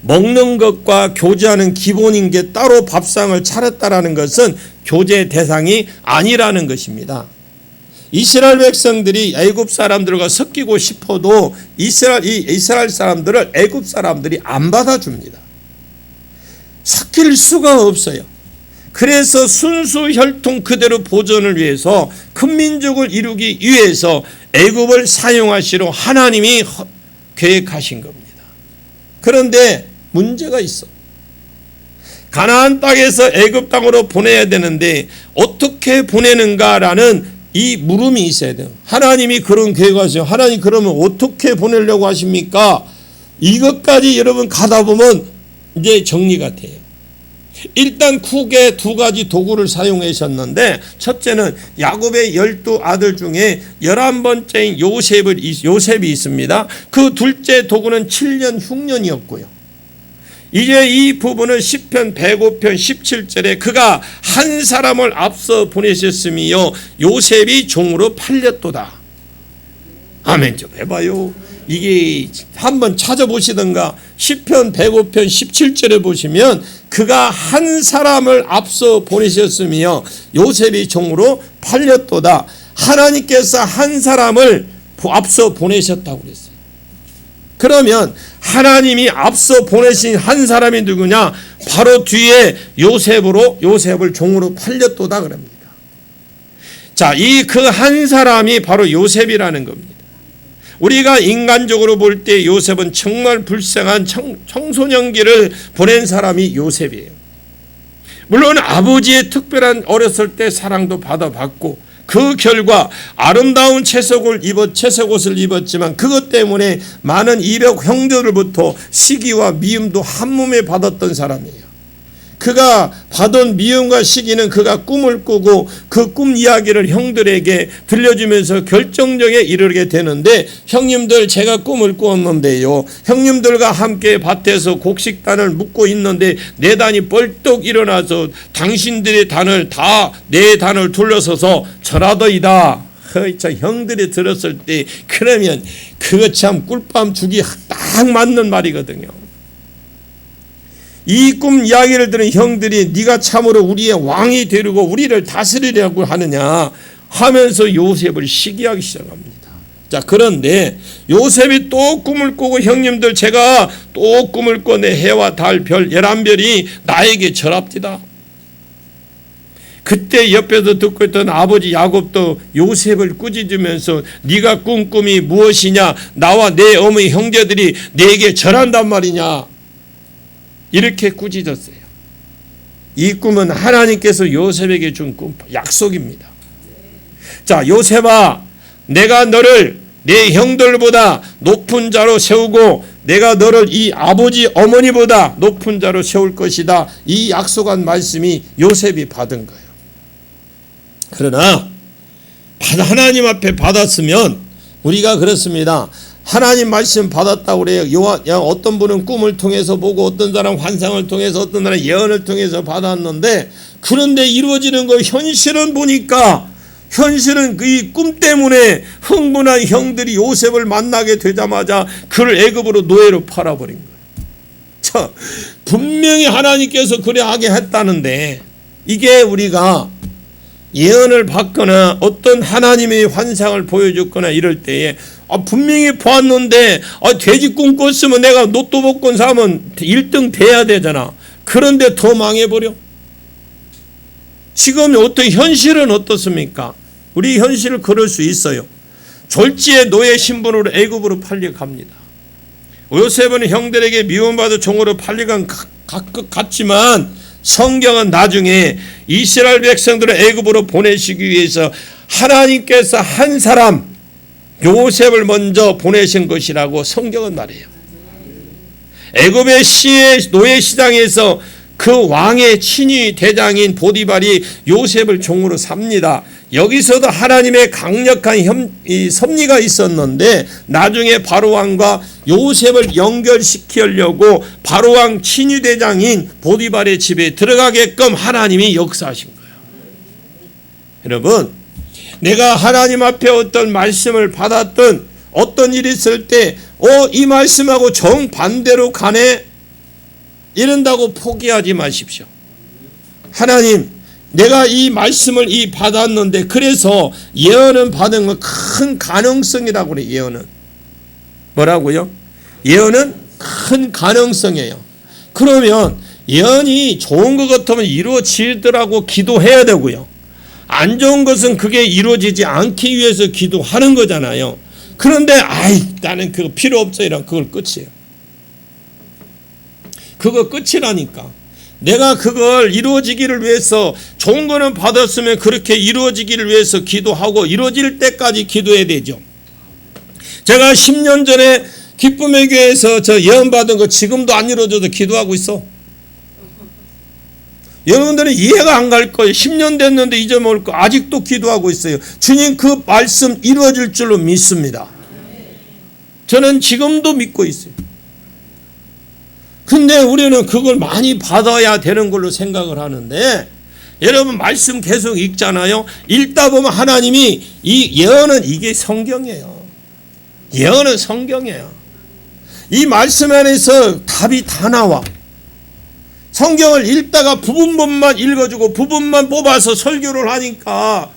먹는 것과 교제하는 기본인 게 따로 밥상을 차렸다라는 것은 교제 대상이 아니라는 것입니다. 이스라엘 백성들이 애굽 사람들과 섞이고 싶어도 이스라엘 사람들을 애굽 사람들이 안 받아줍니다. 섞일 수가 없어요. 그래서 순수 혈통 그대로 보존을 위해서 큰 민족을 이루기 위해서 애굽을 사용하시러 하나님이 계획하신 겁니다. 그런데 문제가 있어. 가나안 땅에서 애굽 땅으로 보내야 되는데 어떻게 보내는가라는 이 물음이 있어야 돼요. 하나님이 그런 계획하세요. 하나님 그러면 어떻게 보내려고 하십니까? 이것까지 여러분 가다 보면 이제 정리가 돼요. 일단 크게 두 가지 도구를 사용하셨는데, 첫째는 야곱의 12아들 중에 11번째인 요셉이 있습니다. 그 둘째 도구는 7년 흉년이었고요. 이제 이 부분은 시편 105편 17절에 그가 한 사람을 앞서 보내셨으며 요셉이 종으로 팔렸도다. 아멘 좀 해봐요. 이게 한번 찾아보시던가. 시편 105편 17절에 보시면 그가 한 사람을 앞서 보내셨으며 요셉이 종으로 팔렸도다. 하나님께서 한 사람을 앞서 보내셨다고 그랬어요. 그러면 하나님이 앞서 보내신 한 사람이 누구냐? 바로 뒤에 요셉을 종으로 팔렸도다 그럽니다. 자, 이 그 한 사람이 바로 요셉이라는 겁니다. 우리가 인간적으로 볼 때 요셉은 정말 불쌍한 청소년기를 보낸 사람이 요셉이에요. 물론 아버지의 특별한 어렸을 때 사랑도 받아봤고 그 결과 아름다운 채색옷을 입었지만 그것 때문에 많은 이벽 형들로부터 시기와 미움도 한 몸에 받았던 사람이에요. 그가 받은 미움과 시기는 그가 꿈을 꾸고 그 꿈 이야기를 형들에게 들려주면서 결정적에 이르게 되는데, 형님들 제가 꿈을 꾸었는데요, 형님들과 함께 밭에서 곡식단을 묶고 있는데 내 단이 벌떡 일어나서 당신들의 단을 다 내 단을 둘러서서 절하더이다. 저 형들이 들었을 때 그러면 그거 참 꿀밤 주기 딱 맞는 말이거든요. 이 꿈 이야기를 들은 형들이 네가 참으로 우리의 왕이 되려고 우리를 다스리려고 하느냐 하면서 요셉을 시기하기 시작합니다. 자, 그런데 요셉이 또 꿈을 꾸고 형님들 제가 또 꿈을 꿔 내 해와 달 별 11별이 나에게 절합디다. 그때 옆에서 듣고 있던 아버지 야곱도 요셉을 꾸짖으면서 네가 꾼 꿈이 무엇이냐? 나와 내 어머니 형제들이 내게 절한단 말이냐? 이렇게 꾸짖었어요. 이 꿈은 하나님께서 요셉에게 준 꿈, 약속입니다. 자, 요셉아, 내가 너를 내 형들보다 높은 자로 세우고 내가 너를 이 아버지 어머니보다 높은 자로 세울 것이다. 이 약속한 말씀이 요셉이 받은 거예요. 그러나 하나님 앞에 받았으면 우리가 그렇습니다. 하나님 말씀 받았다고 그래요. 어떤 분은 꿈을 통해서 보고 어떤 사람 환상을 통해서 어떤 사람 예언을 통해서 받았는데 그런데 이루어지는 거 현실은 보니까 현실은 이 꿈 때문에 흥분한 형들이 요셉을 만나게 되자마자 그를 애굽으로 노예로 팔아버린 거예요. 자, 분명히 하나님께서 그래 하게 했다는데 이게 우리가 예언을 받거나 어떤 하나님의 환상을 보여줬거나 이럴 때에 분명히 보았는데 돼지 꿈 꿨으면 내가 로또 복권 사면 1등 돼야 되잖아. 그런데 더 망해버려. 지금 어떤 현실은 어떻습니까? 우리 현실을 그럴 수 있어요. 졸지의 노예 신분으로 애굽으로 팔려갑니다. 요셉은 형들에게 미움받아 종으로 팔려간 것 같지만 성경은 나중에 이스라엘 백성들을 애굽으로 보내시기 위해서 하나님께서 한 사람 요셉을 먼저 보내신 것이라고 성경은 말해요. 애굽의 노예 시장에서 그 왕의 친위 대장인 보디발이 요셉을 종으로 삽니다. 여기서도 하나님의 강력한 섭리가 있었는데 나중에 바로왕과 요셉을 연결시키려고 바로왕 친위 대장인 보디발의 집에 들어가게끔 하나님이 역사하신 거예요. 여러분, 내가 하나님 앞에 어떤 말씀을 받았던 어떤 일이 있을 때 이 말씀하고 정반대로 가네 이런다고 포기하지 마십시오. 하나님, 내가 이 말씀을 받았는데 그래서 예언은 받은 건 큰 가능성이라고 그래. 예언은 뭐라고요? 예언은 큰 가능성이에요. 그러면 예언이 좋은 것 같으면 이루어지더라고 기도해야 되고요. 안 좋은 것은 그게 이루어지지 않기 위해서 기도하는 거잖아요. 그런데 나는 그거 필요 없어 이런 그걸 끝이에요. 그거 끝이라니까. 내가 그걸 이루어지기를 위해서 좋은 거는 받았으면 그렇게 이루어지기를 위해서 기도하고 이루어질 때까지 기도해야 되죠. 제가 10년 전에 기쁨의 교회에서 저 예언 받은 거 지금도 안 이루어져도 기도하고 있어. 여러분들은 이해가 안 갈 거예요. 10년 됐는데 잊어먹을 거 아직도 기도하고 있어요. 주님 그 말씀 이루어질 줄로 믿습니다. 저는 지금도 믿고 있어요. 근데 우리는 그걸 많이 받아야 되는 걸로 생각을 하는데 여러분 말씀 계속 읽잖아요. 읽다 보면 하나님이 이 예언은 이게 성경이에요. 예언은 성경이에요. 이 말씀 안에서 답이 다 나와. 성경을 읽다가 부분만 읽어주고 부분만 뽑아서 설교를 하니까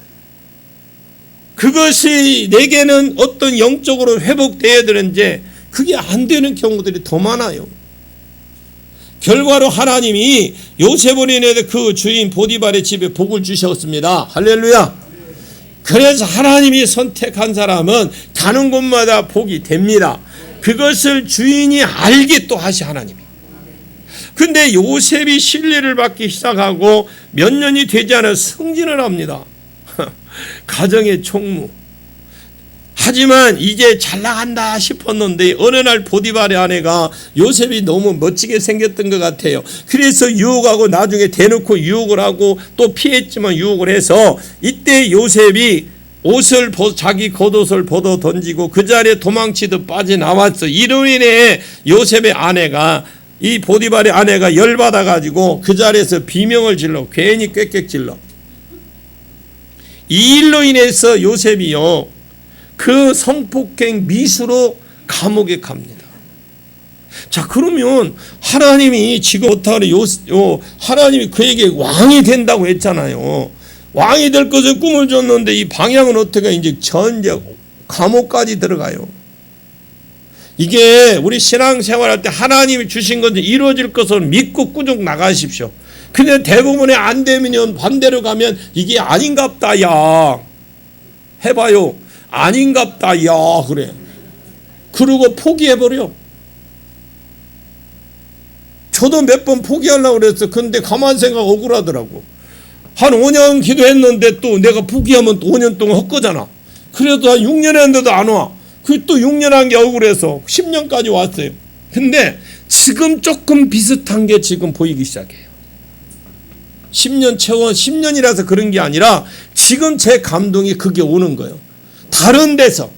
그것이 내게는 어떤 영적으로 회복되어야 되는데 그게 안 되는 경우들이 더 많아요. 결과로 하나님이 요셉으로 인해 그 주인 보디발의 집에 복을 주셨습니다. 할렐루야. 그래서 하나님이 선택한 사람은 가는 곳마다 복이 됩니다. 그것을 주인이 알게 또 하시 하나님이. 근데 요셉이 신뢰를 받기 시작하고 몇 년이 되지 않아 승진을 합니다. 가정의 총무. 하지만 이제 잘 나간다 싶었는데 어느 날 보디발의 아내가 요셉이 너무 멋지게 생겼던 것 같아요. 그래서 유혹하고 나중에 대놓고 유혹을 하고 또 피했지만 유혹을 해서 이때 요셉이 자기 겉옷을 벗어 던지고 그 자리에 도망치듯 빠져나왔어. 이로 인해 요셉의 아내가 이 보디발의 아내가 열받아 가지고 그 자리에서 비명을 질러 괜히 꽥꽥 질러. 이 일로 인해서 요셉이요 그 성폭행 미수로 감옥에 갑니다. 자, 그러면 하나님이 지금 어떻게 하나님이 그에게 왕이 된다고 했잖아요. 왕이 될 것을 꿈을 줬는데 이 방향은 어떻게 이제 감옥까지 들어가요. 이게 우리 신앙생활할 때 하나님이 주신 것은 이루어질 것을 믿고 꾸준히 나가십시오. 근데 대부분의 안 되면 반대로 가면 이게 아닌갑다 야 해봐요. 아닌갑다 야 그래. 그러고 포기해버려. 저도 몇 번 포기하려고 그랬어. 근데 가만 생각 억울하더라고. 한 5년 기도했는데 또 내가 포기하면 또 5년 동안 헛거잖아. 그래도 한 6년 했는데도 안 와. 그 또 6년 한 게 억울해서 10년까지 왔어요. 근데 지금 조금 비슷한 게 지금 보이기 시작해요. 10년 채워 10년이라서 그런 게 아니라 지금 제 감동이 그게 오는 거예요. 다른 데서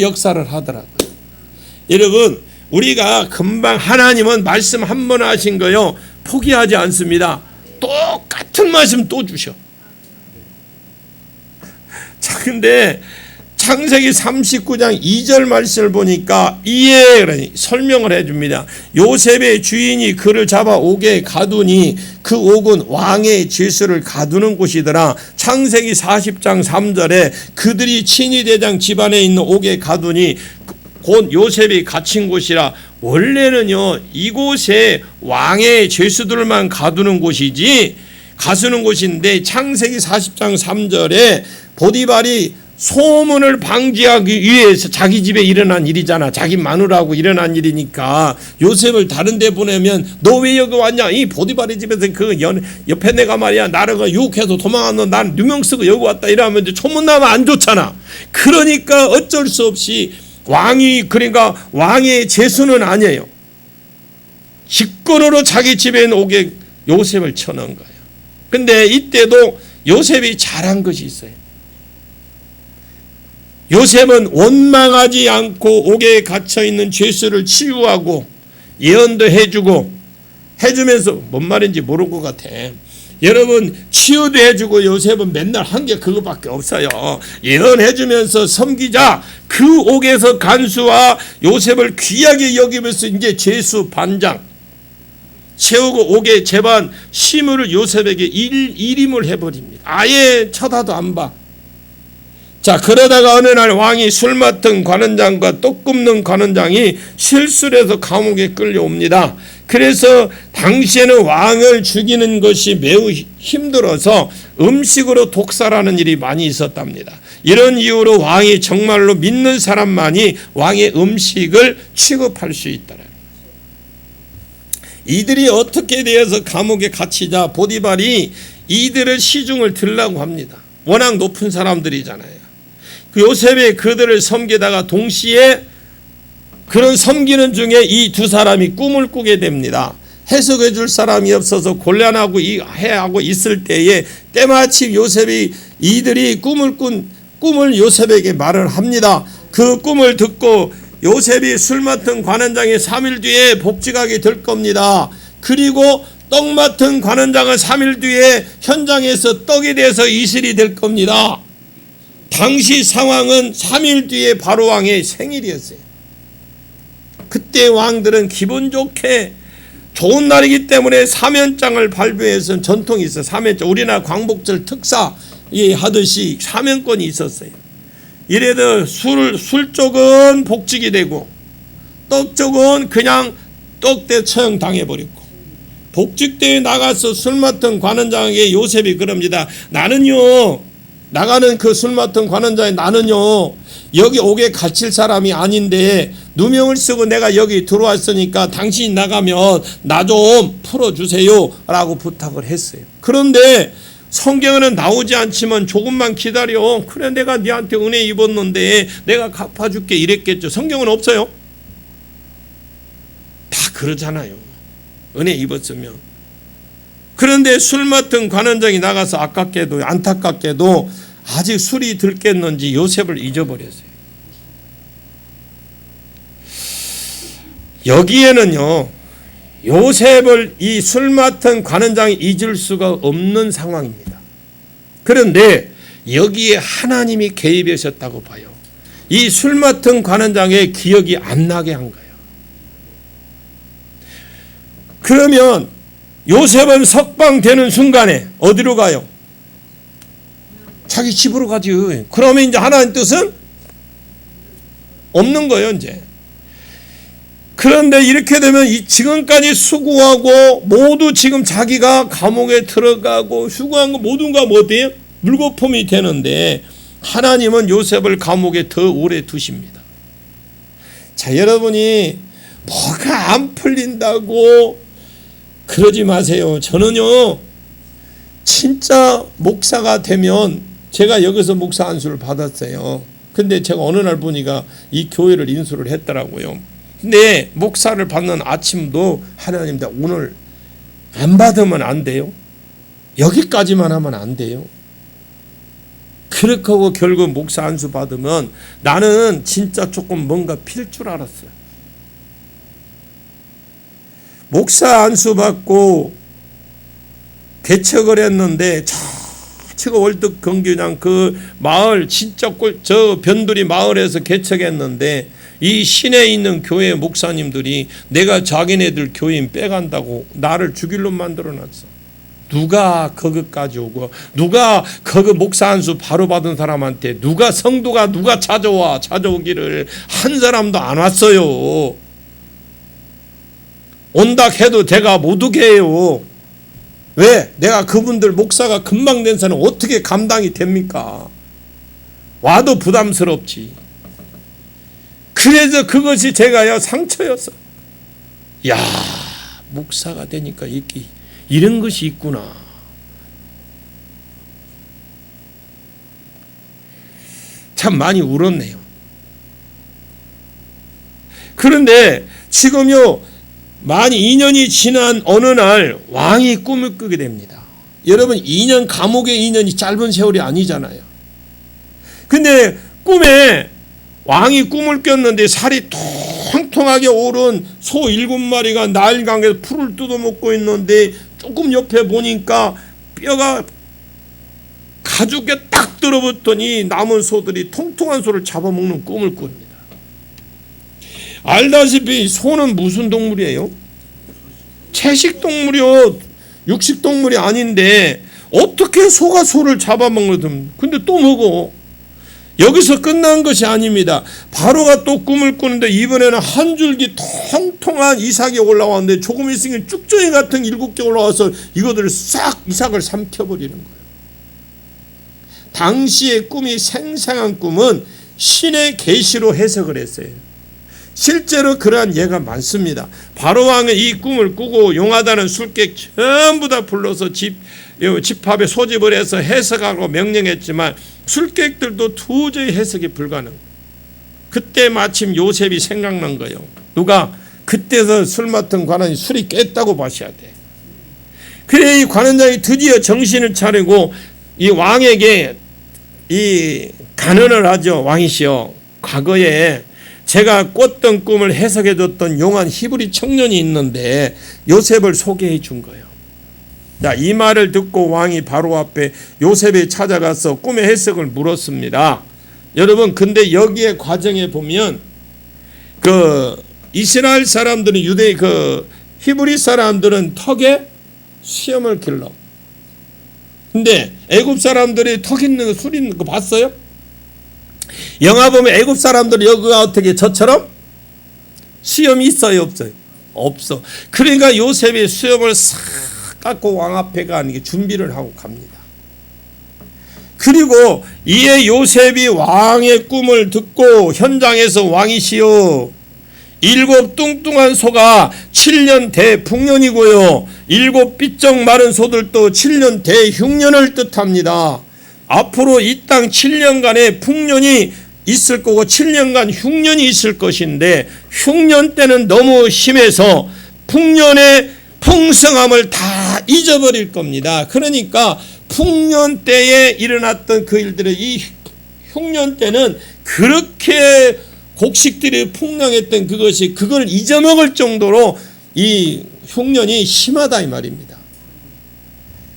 역사를 하더라고요. 여러분, 우리가 금방 하나님은 말씀 한 번 하신 거요 포기하지 않습니다. 똑같은 말씀 또 주셔. 자, 근데 창세기 39장 2절 말씀을 보니까 이에 설명을 해줍니다. 요셉의 주인이 그를 잡아 옥에 가두니 그 옥은 왕의 죄수를 가두는 곳이더라. 창세기 40장 3절에 그들이 친위대장 집안에 있는 옥에 가두니 곧 요셉이 갇힌 곳이라. 원래는요 이곳에 왕의 죄수들만 가두는 곳이지 가두는 곳인데 창세기 40장 3절에 보디발이 소문을 방지하기 위해서 자기 집에 일어난 일이잖아. 자기 마누라하고 일어난 일이니까 요셉을 다른 데 보내면 너 왜 여기 왔냐? 이 보디발의 집에서 그 옆에 내가 말이야 나를 유혹해서 도망한 너 난 누명 쓰고 여기 왔다 이러면 이제 소문나면 안 좋잖아. 그러니까 어쩔 수 없이 그러니까 왕의 죄수는 아니에요. 직권으로 자기 집에 오게 요셉을 쳐넣은 거예요. 근데 이때도 요셉이 잘한 것이 있어요. 요셉은 원망하지 않고 옥에 갇혀있는 죄수를 치유하고 예언도 해주면서 뭔 말인지 모를 것 같아. 여러분, 치유도 해주고 요셉은 맨날 한 게 그거밖에 없어요. 예언해주면서 섬기자. 그 옥에서 간수와 요셉을 귀하게 여기면서 이제 죄수 반장 세우고 옥에 제반 시무를 요셉에게 일임을 해버립니다. 아예 쳐다도 안 봐. 자, 그러다가 어느 날 왕이 술 맡은 관원장과 떡 굽는 관원장이 실수를 해서 감옥에 끌려옵니다. 그래서 당시에는 왕을 죽이는 것이 매우 힘들어서 음식으로 독살하는 일이 많이 있었답니다. 이런 이유로 왕이 정말로 믿는 사람만이 왕의 음식을 취급할 수 있더라. 이들이 어떻게 되어서 감옥에 갇히자 보디발이 이들을 시중을 들라고 합니다. 워낙 높은 사람들이잖아요. 그 요셉이 그들을 섬기다가 동시에 그런 섬기는 중에 이 두 사람이 꿈을 꾸게 됩니다. 해석해 줄 사람이 없어서 곤란하고 해하고 있을 때에 때마침 요셉이 이들이 꿈을 요셉에게 말을 합니다. 그 꿈을 듣고 요셉이 술 맡은 관원장이 3일 뒤에 복직하게 될 겁니다. 그리고 떡 맡은 관원장은 3일 뒤에 현장에서 떡에 대해서 이슬이 될 겁니다. 당시 상황은 3일 뒤에 바로왕의 생일이었어요. 그때 왕들은 기분 좋게 좋은 날이기 때문에 사면장을 발표해서 전통이 있어요. 사면장, 우리나라 광복절 특사 하듯이 사면권이 있었어요. 이래도 술 쪽은 복직이 되고 떡 쪽은 그냥 떡대 처형 당해버리고, 복직대에 나가서 술 맡은 관원장에게 요셉이 그럽니다. 나는요, 나가는 그 술 맡은 관원장이 나는요 여기 옥에 갇힐 사람이 아닌데 누명을 쓰고 내가 여기 들어왔으니까 당신이 나가면 나 좀 풀어주세요 라고 부탁을 했어요. 그런데 성경에는 나오지 않지만 조금만 기다려, 그래 내가 네한테 은혜 입었는데 내가 갚아줄게 이랬겠죠. 성경은 없어요. 다 그러잖아요. 은혜 입었으면. 그런데 술 맡은 관원장이 나가서 아깝게도 안타깝게도 아직 술이 들깼는지 요셉을 잊어버렸어요. 여기에는요 요셉을 이 술 맡은 관원장이 잊을 수가 없는 상황입니다. 그런데 여기에 하나님이 개입하셨다고 봐요. 이 술 맡은 관원장의 기억이 안 나게 한 거예요. 그러면 요셉은 석방되는 순간에 어디로 가요? 자기 집으로 가지. 그러면 이제 하나님 뜻은 없는 거예요, 이제. 그런데 이렇게 되면 지금까지 수고하고 모두 지금 자기가 감옥에 들어가고 수고한 거 모든 거 뭐 돼요? 물거품이 되는데 하나님은 요셉을 감옥에 더 오래 두십니다. 자, 여러분이 뭐가 안 풀린다고 그러지 마세요. 저는요 진짜 목사가 되면, 제가 여기서 목사 안수를 받았어요. 근데 제가 어느 날 보니까 이 교회를 인수를 했더라고요. 근데 목사를 받는 아침도 하나님 나 오늘 안 받으면 안 돼요. 여기까지만 하면 안 돼요. 그렇게 하고 결국 목사 안수 받으면 나는 진짜 조금 뭔가 필 줄 알았어요. 목사 안수 받고 개척을 했는데 제가 월드 경기장 그 마을 진짜 저 변두리 마을에서 개척했는데 이 시내에 있는 교회 목사님들이 내가 자기네들 교인 빼간다고 나를 죽일로 만들어놨어. 누가 거기까지 오고 누가 거기 목사 안수 바로 받은 사람한테 누가 성도가 누가 찾아오기를 한 사람도 안 왔어요. 온다 해도 제가 못 오게 해요. 왜? 내가 그분들 목사가 금방 된 사람 어떻게 감당이 됩니까? 와도 부담스럽지. 그래서 그것이 제가요 상처였어. 야, 목사가 되니까 이런 것이 있구나. 참 많이 울었네요. 그런데 지금요 많이 2년이 지난 어느 날 왕이 꿈을 꾸게 됩니다. 여러분 2년 감옥의 2년이 짧은 세월이 아니잖아요. 근데 꿈에 왕이 꿈을 꿨는데 살이 통통하게 오른 소 7마리가 나일강에서 풀을 뜯어먹고 있는데 조금 옆에 보니까 뼈가 가죽에 딱 들어붙더니 남은 소들이 통통한 소를 잡아먹는 꿈을 꿉니다. 알다시피 소는 무슨 동물이에요? 채식동물이요. 육식동물이 아닌데 어떻게 소가 소를 잡아먹거든. 근데 또 먹어. 여기서 끝난 것이 아닙니다. 바로가 또 꿈을 꾸는데 이번에는 한 줄기 통통한 이삭이 올라왔는데 조금 있으면 쭉정이 같은 7개 올라와서 이것들을 싹 이삭을 삼켜버리는 거예요. 당시의 꿈이 생생한 꿈은 신의 계시로 해석을 했어요. 실제로 그러한 예가 많습니다. 바로왕은 이 꿈을 꾸고 용하다는 술객 전부 다 불러서 집합에 소집을 해서 해석하고 명령했지만 술객들도 도저히 해석이 불가능. 그때 마침 요셉이 생각난 거예요. 누가? 그때서 술 맡은 관원이 술이 깼다고 마셔야 돼. 그래 이 관원장이 드디어 정신을 차리고 이 왕에게 이 간언을 하죠. 왕이시여, 과거에 제가 꿨던 꿈을 해석해줬던 용한 히브리 청년이 있는데 요셉을 소개해 준 거예요. 자, 이 말을 듣고 왕이 바로 앞에 요셉이 찾아가서 꿈의 해석을 물었습니다. 여러분, 근데 여기에 과정에 보면 그 이스라엘 사람들은 히브리 사람들은 턱에 수염을 길러. 근데 애굽 사람들이 턱 있는 거, 술 있는 거 봤어요? 영화 보면 애굽 사람들 여기가 어떻게 저처럼 수염이 있어요, 없어요? 없어. 그러니까 요셉이 수염을 싹 깎고 왕 앞에 가는 준비를 하고 갑니다. 그리고 이에 요셉이 왕의 꿈을 듣고 현장에서 왕이시여, 7 뚱뚱한 소가 7년 대풍년이고요 7 삐쩍 마른 소들도 7년 대흉년을 뜻합니다. 앞으로 이 땅 7년간의 풍년이 있을 거고 7년간 흉년이 있을 것인데 흉년 때는 너무 심해서 풍년의 풍성함을 다 잊어버릴 겁니다. 그러니까 풍년 때에 일어났던 그 일들을 이 흉년 때는 그렇게 곡식들이 풍랑했던 그걸 잊어먹을 정도로 이 흉년이 심하다 이 말입니다.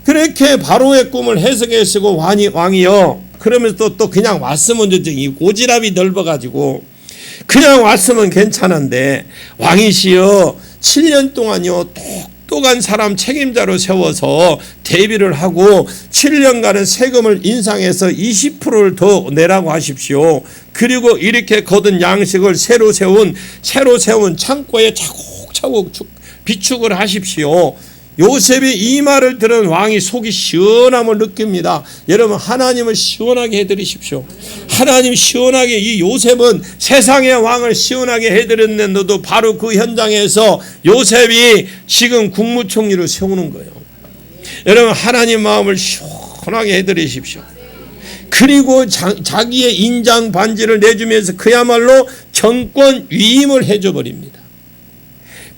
그렇게 바로의 꿈을 해석해 쓰고 왕이요. 그러면서 또 그냥 왔으면 이 오지랖이 넓어가지고 그냥 왔으면 괜찮은데 왕이시여 7년 동안요 똑똑한 사람 책임자로 세워서 대비를 하고 7년간은 세금을 인상해서 20%를 더 내라고 하십시오. 그리고 이렇게 거둔 양식을 새로 세운 창고에 차곡차곡 비축을 하십시오. 요셉이 이 말을 들은 왕이 속이 시원함을 느낍니다. 여러분, 하나님을 시원하게 해드리십시오. 하나님 시원하게, 이 요셉은 세상의 왕을 시원하게 해드렸는데도 바로 그 현장에서 요셉이 지금 국무총리를 세우는 거예요. 여러분, 하나님 마음을 시원하게 해드리십시오. 그리고 자기의 인장 반지를 내주면서 그야말로 정권 위임을 해줘버립니다.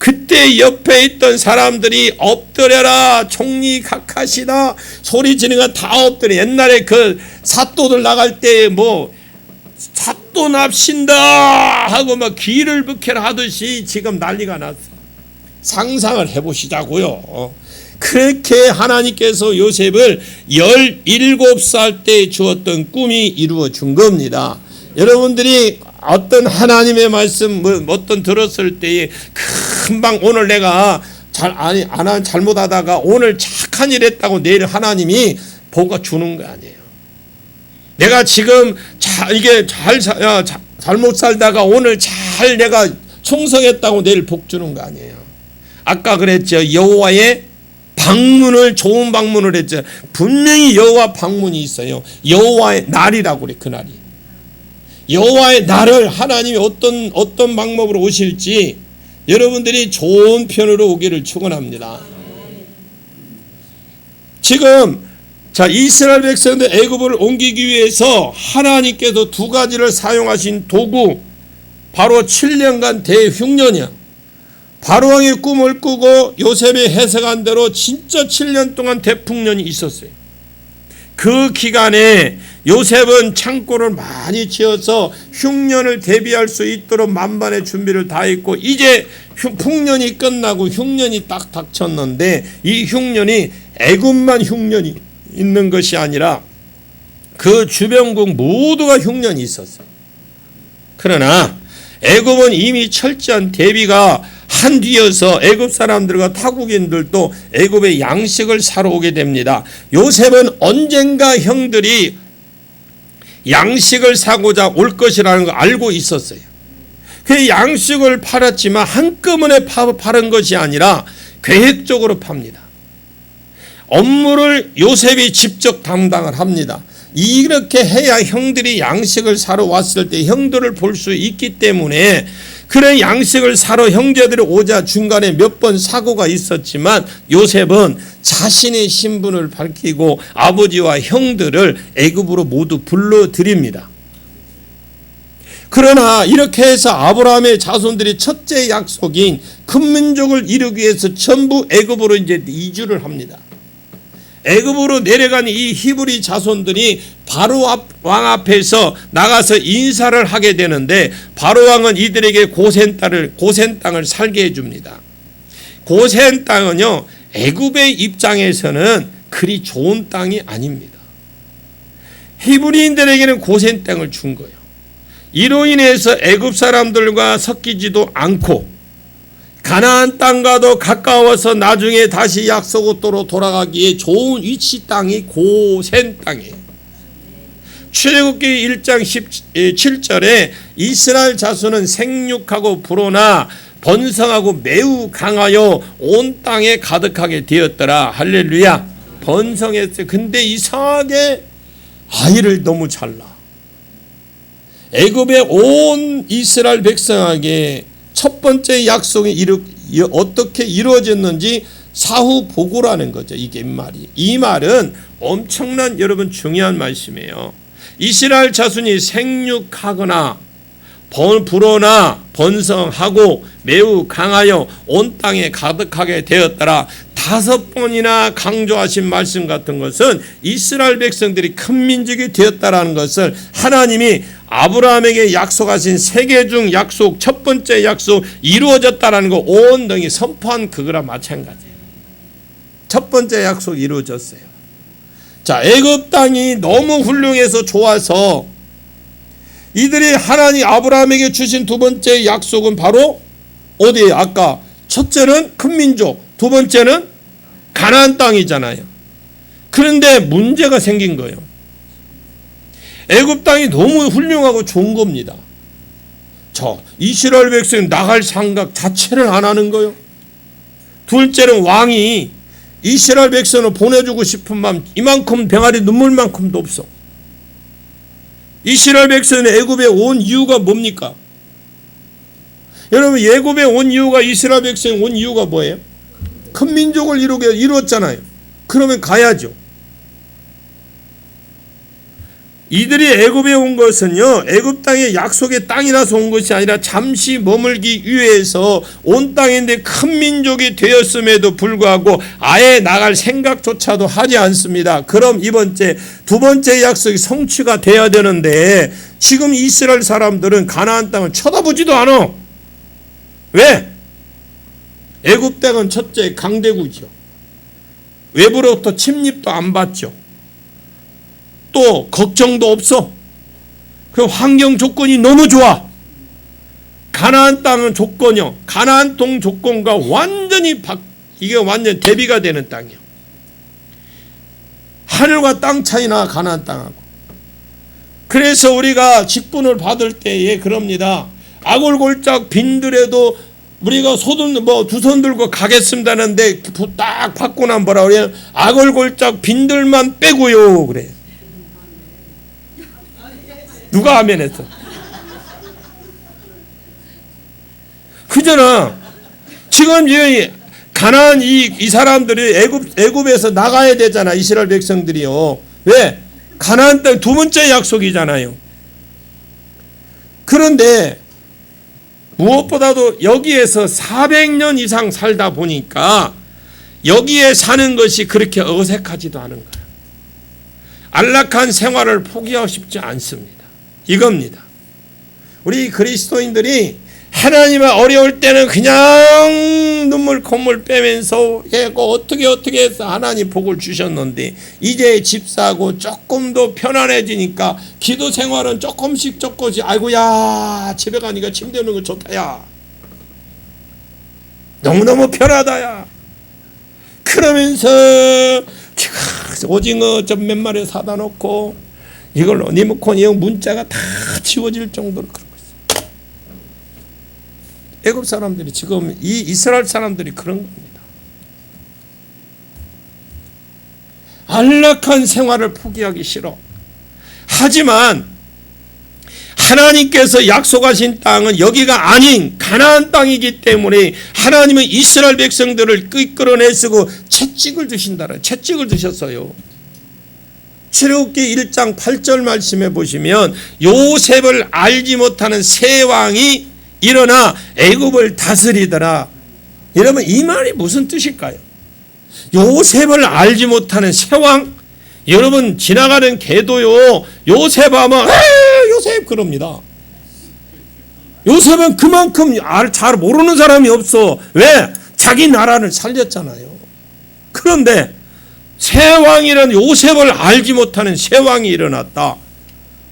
그때 옆에 있던 사람들이 엎드려라 총리 각하시다 소리 지르는 다 엎드려. 옛날에 그 사또들 나갈 때 뭐 사또 납신다 하고 막 귀를 북해라 하듯이 지금 난리가 났어. 상상을 해보시자고요. 그렇게 하나님께서 요셉을 17살 때 주었던 꿈이 이루어진 겁니다. 여러분들이 어떤 하나님의 말씀 어떤 들었을 때에 금방 오늘 내가 잘못하다가 오늘 착한 일 했다고 내일 하나님이 복을 주는 거 아니에요. 내가 지금 잘못 살다가 오늘 잘 내가 충성했다고 내일 복 주는 거 아니에요. 아까 그랬죠. 여호와의 방문을 좋은 방문을 했죠. 분명히 여호와 방문이 있어요. 여호와의 날이라고 그래. 그날이 여호와의 날을 하나님이 어떤 방법으로 오실지 여러분들이 좋은 편으로 오기를 축원합니다. 지금 이스라엘 백성들 애굽을 옮기기 위해서 하나님께서 두 가지를 사용하신 도구 바로 7년간 대흉년이야. 바로왕의 꿈을 꾸고 요셉이 해석한 대로 진짜 7년 동안 대풍년이 있었어요. 그 기간에 요셉은 창고를 많이 지어서 흉년을 대비할 수 있도록 만반의 준비를 다 했고 이제 풍년이 끝나고 흉년이 딱 닥쳤는데 이 흉년이 애굽만 흉년이 있는 것이 아니라 그 주변국 모두가 흉년이 있었어요. 그러나 애굽은 이미 철저한 대비가 한 뒤여서 애굽 사람들과 타국인들도 애굽의 양식을 사러 오게 됩니다. 요셉은 언젠가 형들이 양식을 사고자 올 것이라는 걸 알고 있었어요. 그 양식을 팔았지만 한꺼번에 파는 것이 아니라 계획적으로 팝니다. 업무를 요셉이 직접 담당을 합니다. 이렇게 해야 형들이 양식을 사러 왔을 때 형들을 볼 수 있기 때문에 그런 양식을 사러 형제들이 오자 중간에 몇 번 사고가 있었지만 요셉은 자신의 신분을 밝히고 아버지와 형들을 애굽으로 모두 불러들입니다. 그러나 이렇게 해서 아브라함의 자손들이 첫째 약속인 큰 민족을 이루기 위해서 전부 애굽으로 이제 이주를 합니다. 애굽으로 내려간 이 히브리 자손들이 바로 왕 앞에서 나가서 인사를 하게 되는데 바로 왕은 이들에게 고센 땅을 살게 해줍니다. 고센 땅은요 애굽의 입장에서는 그리 좋은 땅이 아닙니다. 히브리인들에게는 고센 땅을 준 거예요. 이로 인해서 애굽 사람들과 섞이지도 않고 가나안 땅과도 가까워서 나중에 다시 약속으로 돌아가기에 좋은 위치 땅이 고센 땅이에요. 출애굽기 1장 17절에 이스라엘 자손은 생육하고 불어나 번성하고 매우 강하여 온 땅에 가득하게 되었더라. 할렐루야. 번성했어요. 근데 이상하게 아이를 너무 잘 낳아. 애굽의 온 이스라엘 백성에게 첫 번째 약속이 어떻게 이루어졌는지 사후 보고라는 거죠. 이게 말이. 이 말은 엄청난 여러분 중요한 말씀이에요. 이스라엘 자손이 생육하거나 불어나 번성하고 매우 강하여 온 땅에 가득하게 되었더라. 5번이나 강조하신 말씀 같은 것은 이스라엘 백성들이 큰 민족이 되었다라는 것을 하나님이 아브라함에게 약속하신 3개 중 약속 첫 번째 약속 이루어졌다라는 거 온덩이 선포한 그거랑 마찬가지예요. 첫 번째 약속 이루어졌어요. 자, 애굽 땅이 너무 훌륭해서 좋아서 이들이 하나님 아브라함에게 주신 두 번째 약속은 바로 어디에 아까 첫째는 큰 민족, 두 번째는 가나안 땅이잖아요. 그런데 문제가 생긴 거예요. 애굽 땅이 너무 훌륭하고 좋은 겁니다. 이스라엘 백성이 나갈 생각 자체를 안 하는 거예요. 둘째는 왕이 이스라엘 백성을 보내주고 싶은 마음 이만큼 병아리 눈물만큼도 없어. 이스라엘 백성은 애굽에 온 이유가 뭡니까? 여러분 애굽에 온 이유가 이스라엘 백성이 온 이유가 뭐예요? 큰 민족을 이루었잖아요. 그러면 가야죠. 이들이 애굽에 온 것은요, 애굽 땅의 약속의 땅이라서 온 것이 아니라 잠시 머물기 위해서 온 땅인데 큰 민족이 되었음에도 불구하고 아예 나갈 생각조차도 하지 않습니다. 그럼 두 번째 약속이 성취가 돼야 되는데 지금 이스라엘 사람들은 가나안 땅을 쳐다보지도 않아. 왜? 애굽 땅은 첫째 강대국이죠. 외부로부터 침입도 안 받죠. 또 걱정도 없어. 그 환경 조건이 너무 좋아. 가나안 땅은 조건이요, 가나안 땅 조건과 이게 완전 대비가 되는 땅이요. 하늘과 땅 차이나 가나안 땅하고. 그래서 우리가 직분을 받을 때에 그럽니다. 아골골짝 빈들에도 우리가 두 손 들고 가겠습니다는데 딱 받고 난 뭐라 그래요? 아골골짝 빈들만 빼고요. 그래. 누가 아멘 했어? 그잖아. 지금 가나안 이 사람들이 애굽에서 나가야 되잖아. 이스라엘 백성들이요. 왜? 가나안 땅 두 번째 약속이잖아요. 그런데 무엇보다도 여기에서 400년 이상 살다 보니까 여기에 사는 것이 그렇게 어색하지도 않은 거예요. 안락한 생활을 포기하고 싶지 않습니다. 이겁니다. 우리 그리스도인들이 하나님의 어려울 때는 그냥 눈물 콧물 빼면서 어떻게 해서 하나님 복을 주셨는데 이제 집 사고 조금 더 편안해지니까 기도 생활은 조금씩 아이고야 집에 가니까 침대 오는 거 좋다야, 너무너무 편하다야, 그러면서 오징어 좀 몇 마리 사다 놓고 이걸로 리모컨 이 문자가 다 지워질 정도로 그러고 있어요. 애굽 사람들이 지금 이 이스라엘 사람들이 그런 겁니다. 안락한 생활을 포기하기 싫어. 하지만 하나님께서 약속하신 땅은 여기가 아닌 가나안 땅이기 때문에 하나님은 이스라엘 백성들을 이끌어내시고 채찍을 주셨어요. 출애굽기 1장 8절 말씀에 보시면 요셉을 알지 못하는 새 왕이 일어나 애굽을 다스리더라. 여러분 이 말이 무슨 뜻일까요? 요셉을 알지 못하는 새 왕? 여러분 지나가는 개도요, 요셉 하면 요셉 그럽니다. 요셉은 그만큼 잘 모르는 사람이 없어. 왜? 자기 나라를 살렸잖아요. 그런데 새 왕이라는 요셉을 알지 못하는 새 왕이 일어났다.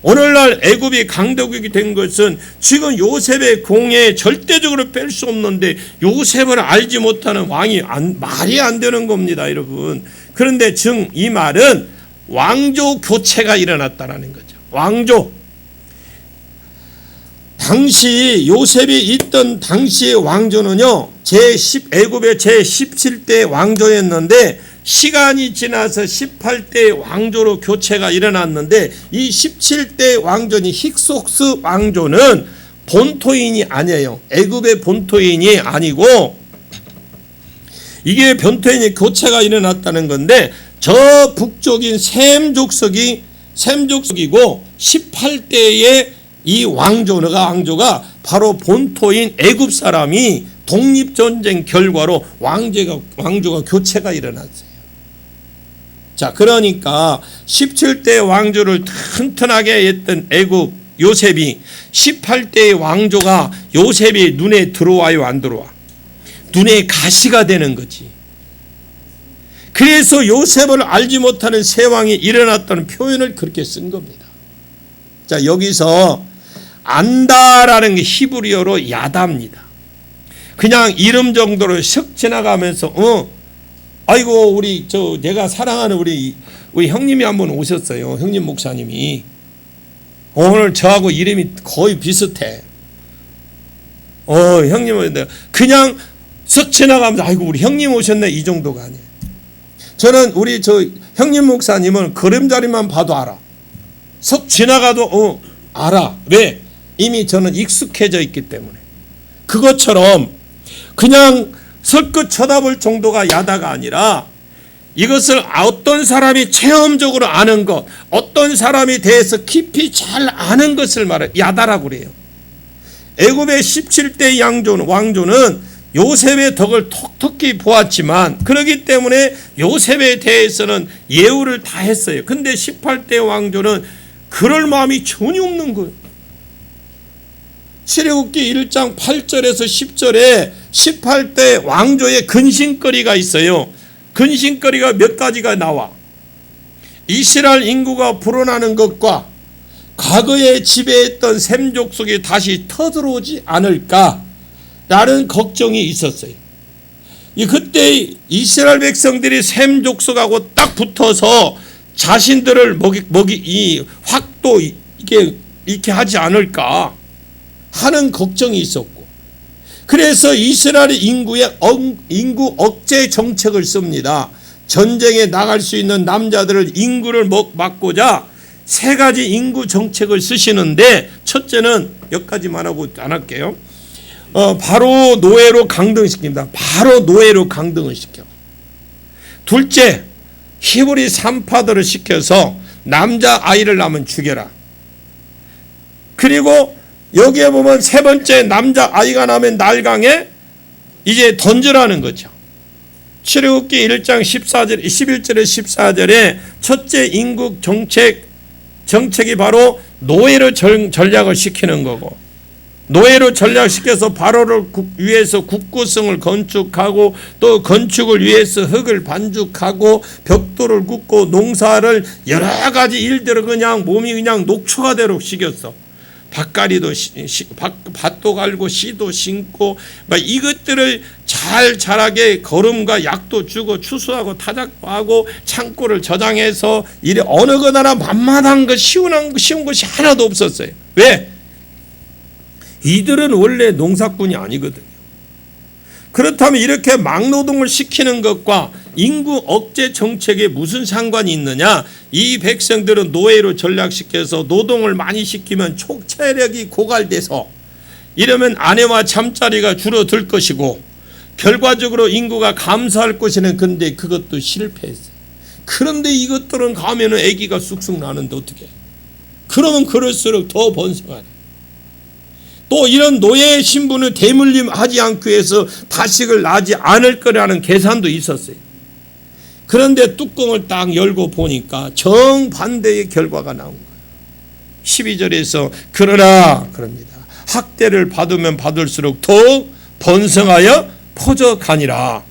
오늘날 애굽이 강대국이 된 것은 지금 요셉의 공에 절대적으로 뺄 수 없는데 요셉을 알지 못하는 왕이 말이 안 되는 겁니다, 여러분. 그런데 이 말은 왕조 교체가 일어났다라는 거죠. 왕조. 당시 요셉이 있던 당시의 왕조는요, 애굽의 제17대 왕조였는데 시간이 지나서 18대 왕조로 교체가 일어났는데 이 17대 왕조는 힉속스 왕조는 본토인이 아니에요. 애굽의 본토인이 아니고 이게 본토인이 교체가 일어났다는 건데 저 북쪽인 셈족속이고 18대의 이 왕조가 바로 본토인 애굽 사람이 독립전쟁 결과로 왕조가 교체가 일어났어요. 자, 그러니까 17대 왕조를 튼튼하게 했던 애굽 요셉이 18대의 왕조가 요셉이 눈에 들어와요, 안 들어와? 눈에 가시가 되는 거지. 그래서 요셉을 알지 못하는 새 왕이 일어났다는 표현을 그렇게 쓴 겁니다. 자, 여기서 안다라는 게 히브리어로 야다입니다. 그냥 이름 정도로 슥 지나가면서 아이고 내가 사랑하는 우리 형님이 한번 오셨어요. 형님 목사님이 오늘 저하고 이름이 거의 비슷해. 형님은 그냥 슥 지나가면서 아이고 우리 형님 오셨네 이 정도가 아니에요. 저는 우리 형님 목사님은 그림자리만 봐도 알아. 슥 지나가도 알아. 왜? 이미 저는 익숙해져 있기 때문에. 그것처럼 그냥 설끝 쳐다볼 정도가 야다가 아니라 이것을 어떤 사람이 체험적으로 아는 것, 어떤 사람에 대해서 깊이 잘 아는 것을 말해 야다라고 그래요. 애굽의 17대 왕조는 요셉의 덕을 톡톡히 보았지만 그렇기 때문에 요셉에 대해서는 예우를 다 했어요. 근데 18대 왕조는 그럴 마음이 전혀 없는 거예요. 출애굽기 1장 8절에서 10절에 18대 왕조의 근심거리가 있어요. 근심거리가 몇 가지가 나와. 이스라엘 인구가 불어나는 것과 과거에 지배했던 셈 족속이 다시 터들어오지 않을까라는 걱정이 있었어요. 그때 이스라엘 백성들이 셈 족속하고 딱 붙어서 자신들을 확도 이렇게 하지 않을까 하는 걱정이 있었고, 그래서 이스라엘 인구 억제 정책을 씁니다. 전쟁에 나갈 수 있는 남자들을 인구를 막고자 세 가지 인구 정책을 쓰시는데, 첫째는 몇 가지만 하고 안 할게요. 바로 노예로 강등시킵니다. 바로 노예로 강등을 시켜. 둘째, 히브리 산파들을 시켜서 남자 아이를 낳으면 죽여라. 그리고 여기에 보면 세 번째, 남자 아이가 나면 날강에 이제 던져라는 거죠. 출애굽기 1장 11절에 14절에 첫째 인구 정책이 바로 노예로 전략을 시키는 거고, 노예로 전략시켜서 바로를 위해서 국구성을 건축하고 또 건축을 위해서 흙을 반죽하고 벽돌을 굽고 농사를 여러 가지 일들을 그냥 몸이 그냥 녹초가 되도록 시켰어. 밭갈이도 밭도 갈고 씨도 심고 막 이것들을 잘 자라게 거름과 약도 주고 추수하고 타작도 하고 창고를 저장해서 이래 어느 거나 만만한 거 쉬운 것이 하나도 없었어요. 왜? 이들은 원래 농사꾼이 아니거든요. 그렇다면 이렇게 막노동을 시키는 것과 인구 억제 정책에 무슨 상관이 있느냐? 이 백성들은 노예로 전략시켜서 노동을 많이 시키면 체력이 고갈돼서 이러면 아내와 잠자리가 줄어들 것이고 결과적으로 인구가 감소할 것이는, 근데 그것도 실패했어요. 그런데 이것들은 가면은 아기가 쑥쑥 나는데 어떻게? 그러면 그럴수록 더 번성하네. 또 이런 노예 신분을 대물림하지 않기 위해서 자식을 낳지 않을 거라는 계산도 있었어요. 그런데 뚜껑을 딱 열고 보니까 정반대의 결과가 나온 거예요. 12절에서 그러나 그럽니다. 학대를 받으면 받을수록 더 번성하여 퍼져가니라.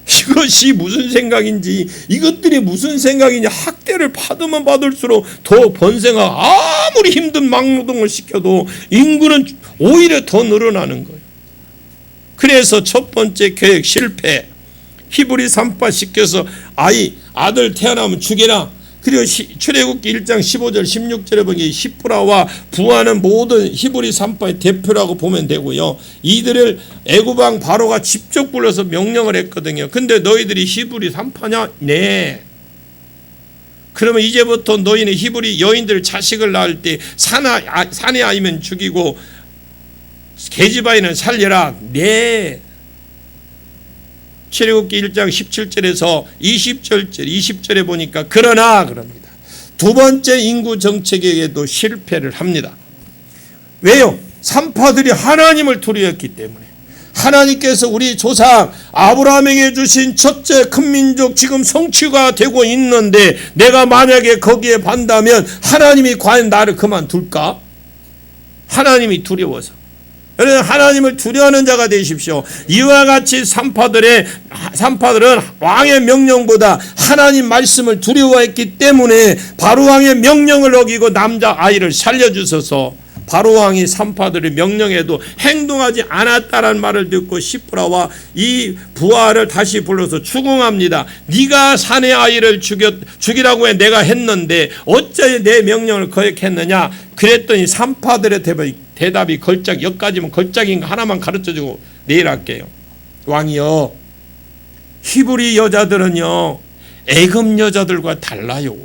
이것이 무슨 생각인지, 이것들이 무슨 생각이냐. 학대를 받으면 받을수록 더 번성하고 아무리 힘든 막노동을 시켜도 인구는 오히려 더 늘어나는 거예요. 그래서 첫 번째 계획 실패. 히브리 산파 시켜서 아들 태어나면 죽여라. 그리고 출애굽기 1장 15절 16절에 보니 시프라와 부하는 모든 히브리 산파의 대표라고 보면 되고요. 이들을 애굽 왕 바로가 직접 불러서 명령을 했거든요. 근데 너희들이 히브리 산파냐? 네. 그러면 이제부터 너희는 히브리 여인들 자식을 낳을 때 사내 아이면 죽이고 계집아이는 살려라. 네. 출애굽기 1장 17절에서 20절에 보니까 그러나 그럽니다. 두 번째 인구 정책에도 실패를 합니다. 왜요? 산파들이 하나님을 두려웠기 때문에. 하나님께서 우리 조상 아브라함에게 주신 첫째 큰 민족 지금 성취가 되고 있는데 내가 만약에 거기에 반다면 하나님이 과연 나를 그만둘까? 하나님이 두려워서. 여러분, 하나님을 두려워하는 자가 되십시오. 이와 같이 산파들은 왕의 명령보다 하나님 말씀을 두려워했기 때문에 바로왕의 명령을 어기고 남자 아이를 살려주셔서 바로왕이 산파들의 명령에도 행동하지 않았다라는 말을 듣고 시프라와 이 부하를 다시 불러서 추궁합니다. 네가 사내 아이를 죽이라고 해 내가 했는데 어째 내 명령을 거역했느냐. 그랬더니 산파들의 대답이 걸작, 여기까지면 걸작인 거 하나만 가르쳐주고 내일 할게요. 왕이여, 히브리 여자들은요 애굽 여자들과 달라요.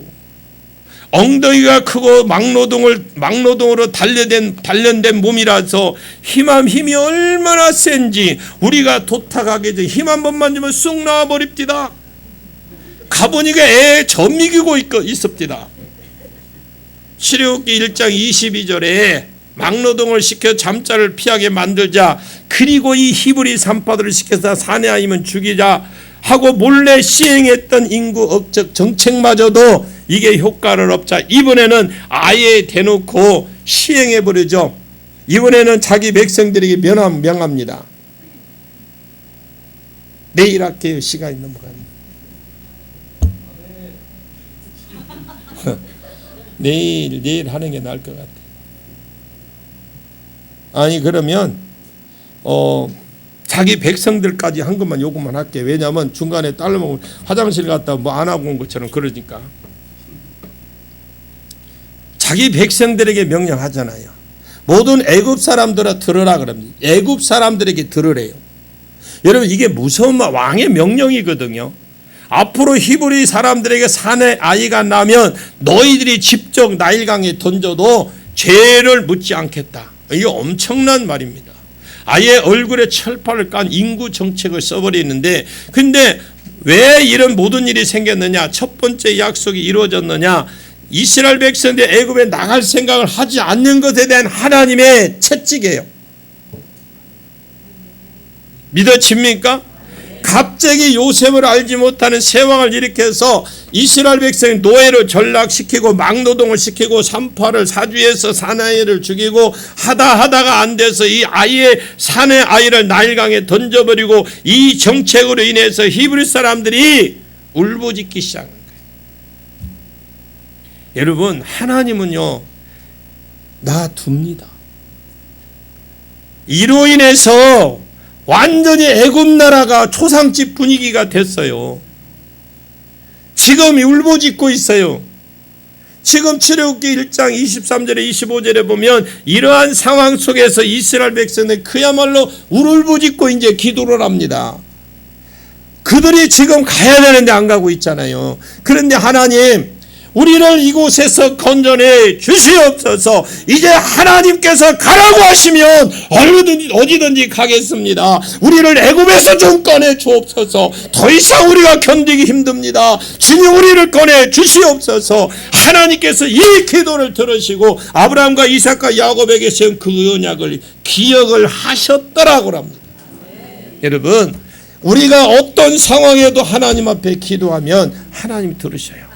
엉덩이가 크고 막노동으로 단련된 몸이라서 힘이 얼마나 센지 우리가 도탁하게 힘 한 번만 주면 쑥 나와버립디다. 가보니까 애 젖먹이고 있습니다. 출애굽기 1장 22절에 막노동을 시켜 잠자를 피하게 만들자, 그리고 이 히브리 산파들을 시켜서 사내아이면 죽이자 하고 몰래 시행했던 인구 억측 정책마저도 이게 효과를 없자 이번에는 아예 대놓고 시행해버리죠. 이번에는 자기 백성들에게 명합니다. 내일 할게요. 시간이 넘어갑니다. 내일 하는 게 나을 것 같아. 아니 그러면 자기 백성들까지 한 것만 요것만 할게. 왜냐하면 중간에 딸려먹으면 화장실 갔다 뭐 안 하고 온 것처럼 그러니까. 자기 백성들에게 명령하잖아요. 모든 애굽 사람들아 들으라 그럽니다. 애굽 사람들에게 들으래요. 여러분 이게 무서운 왕의 명령이거든요. 앞으로 히브리 사람들에게 사내 아이가 나면 너희들이 직접 나일강에 던져도 죄를 묻지 않겠다. 이게 엄청난 말입니다. 아예 얼굴에 철판을 깐 인구 정책을 써버리는데, 근데 왜 이런 모든 일이 생겼느냐? 첫 번째 약속이 이루어졌느냐? 이스라엘 백성들 애굽에 나갈 생각을 하지 않는 것에 대한 하나님의 채찍이에요. 믿어집니까? 갑자기 요셉을 알지 못하는 세왕을 일으켜서 이스라엘 백성의 노예를 전락시키고 막노동을 시키고 산파를 사주해서 사내아이를 죽이고 하다가 안 돼서 이 아이의 사내 아이를 나일강에 던져버리고, 이 정책으로 인해서 히브리 사람들이 울부짖기 시작한 거예요. 여러분 하나님은요 놔둡니다. 이로 인해서 완전히 애굽 나라가 초상집 분위기가 됐어요. 지금 울부짖고 있어요. 지금 출애굽기 1장 23절에 25절에 보면 이러한 상황 속에서 이스라엘 백성은 그야말로 울부짖고 이제 기도를 합니다. 그들이 지금 가야 되는데 안 가고 있잖아요. 그런데 하나님, 우리를 이곳에서 건져내 주시옵소서. 이제 하나님께서 가라고 하시면 어디든지 가겠습니다. 우리를 애굽에서 좀 꺼내 주옵소서. 더 이상 우리가 견디기 힘듭니다. 주님 우리를 꺼내 주시옵소서. 하나님께서 이 기도를 들으시고 아브라함과 이삭과 야곱에게 세운 그 언약을 기억을 하셨더라고 합니다. 여러분 우리가 어떤 상황에도 하나님 앞에 기도하면 하나님이 들으셔요.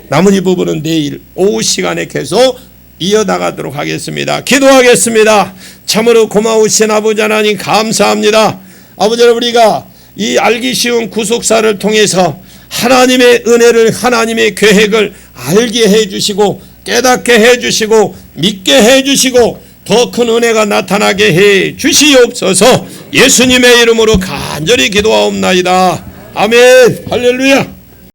나머지 부분은 내일 오후 시간에 계속 이어나가도록 하겠습니다. 기도하겠습니다. 참으로 고마우신 아버지 하나님 감사합니다. 아버지, 우리가 이 알기 쉬운 구속사를 통해서 하나님의 은혜를, 하나님의 계획을 알게 해주시고 깨닫게 해주시고 믿게 해주시고 더 큰 은혜가 나타나게 해 주시옵소서. 예수님의 이름으로 간절히 기도하옵나이다. 아멘. 할렐루야.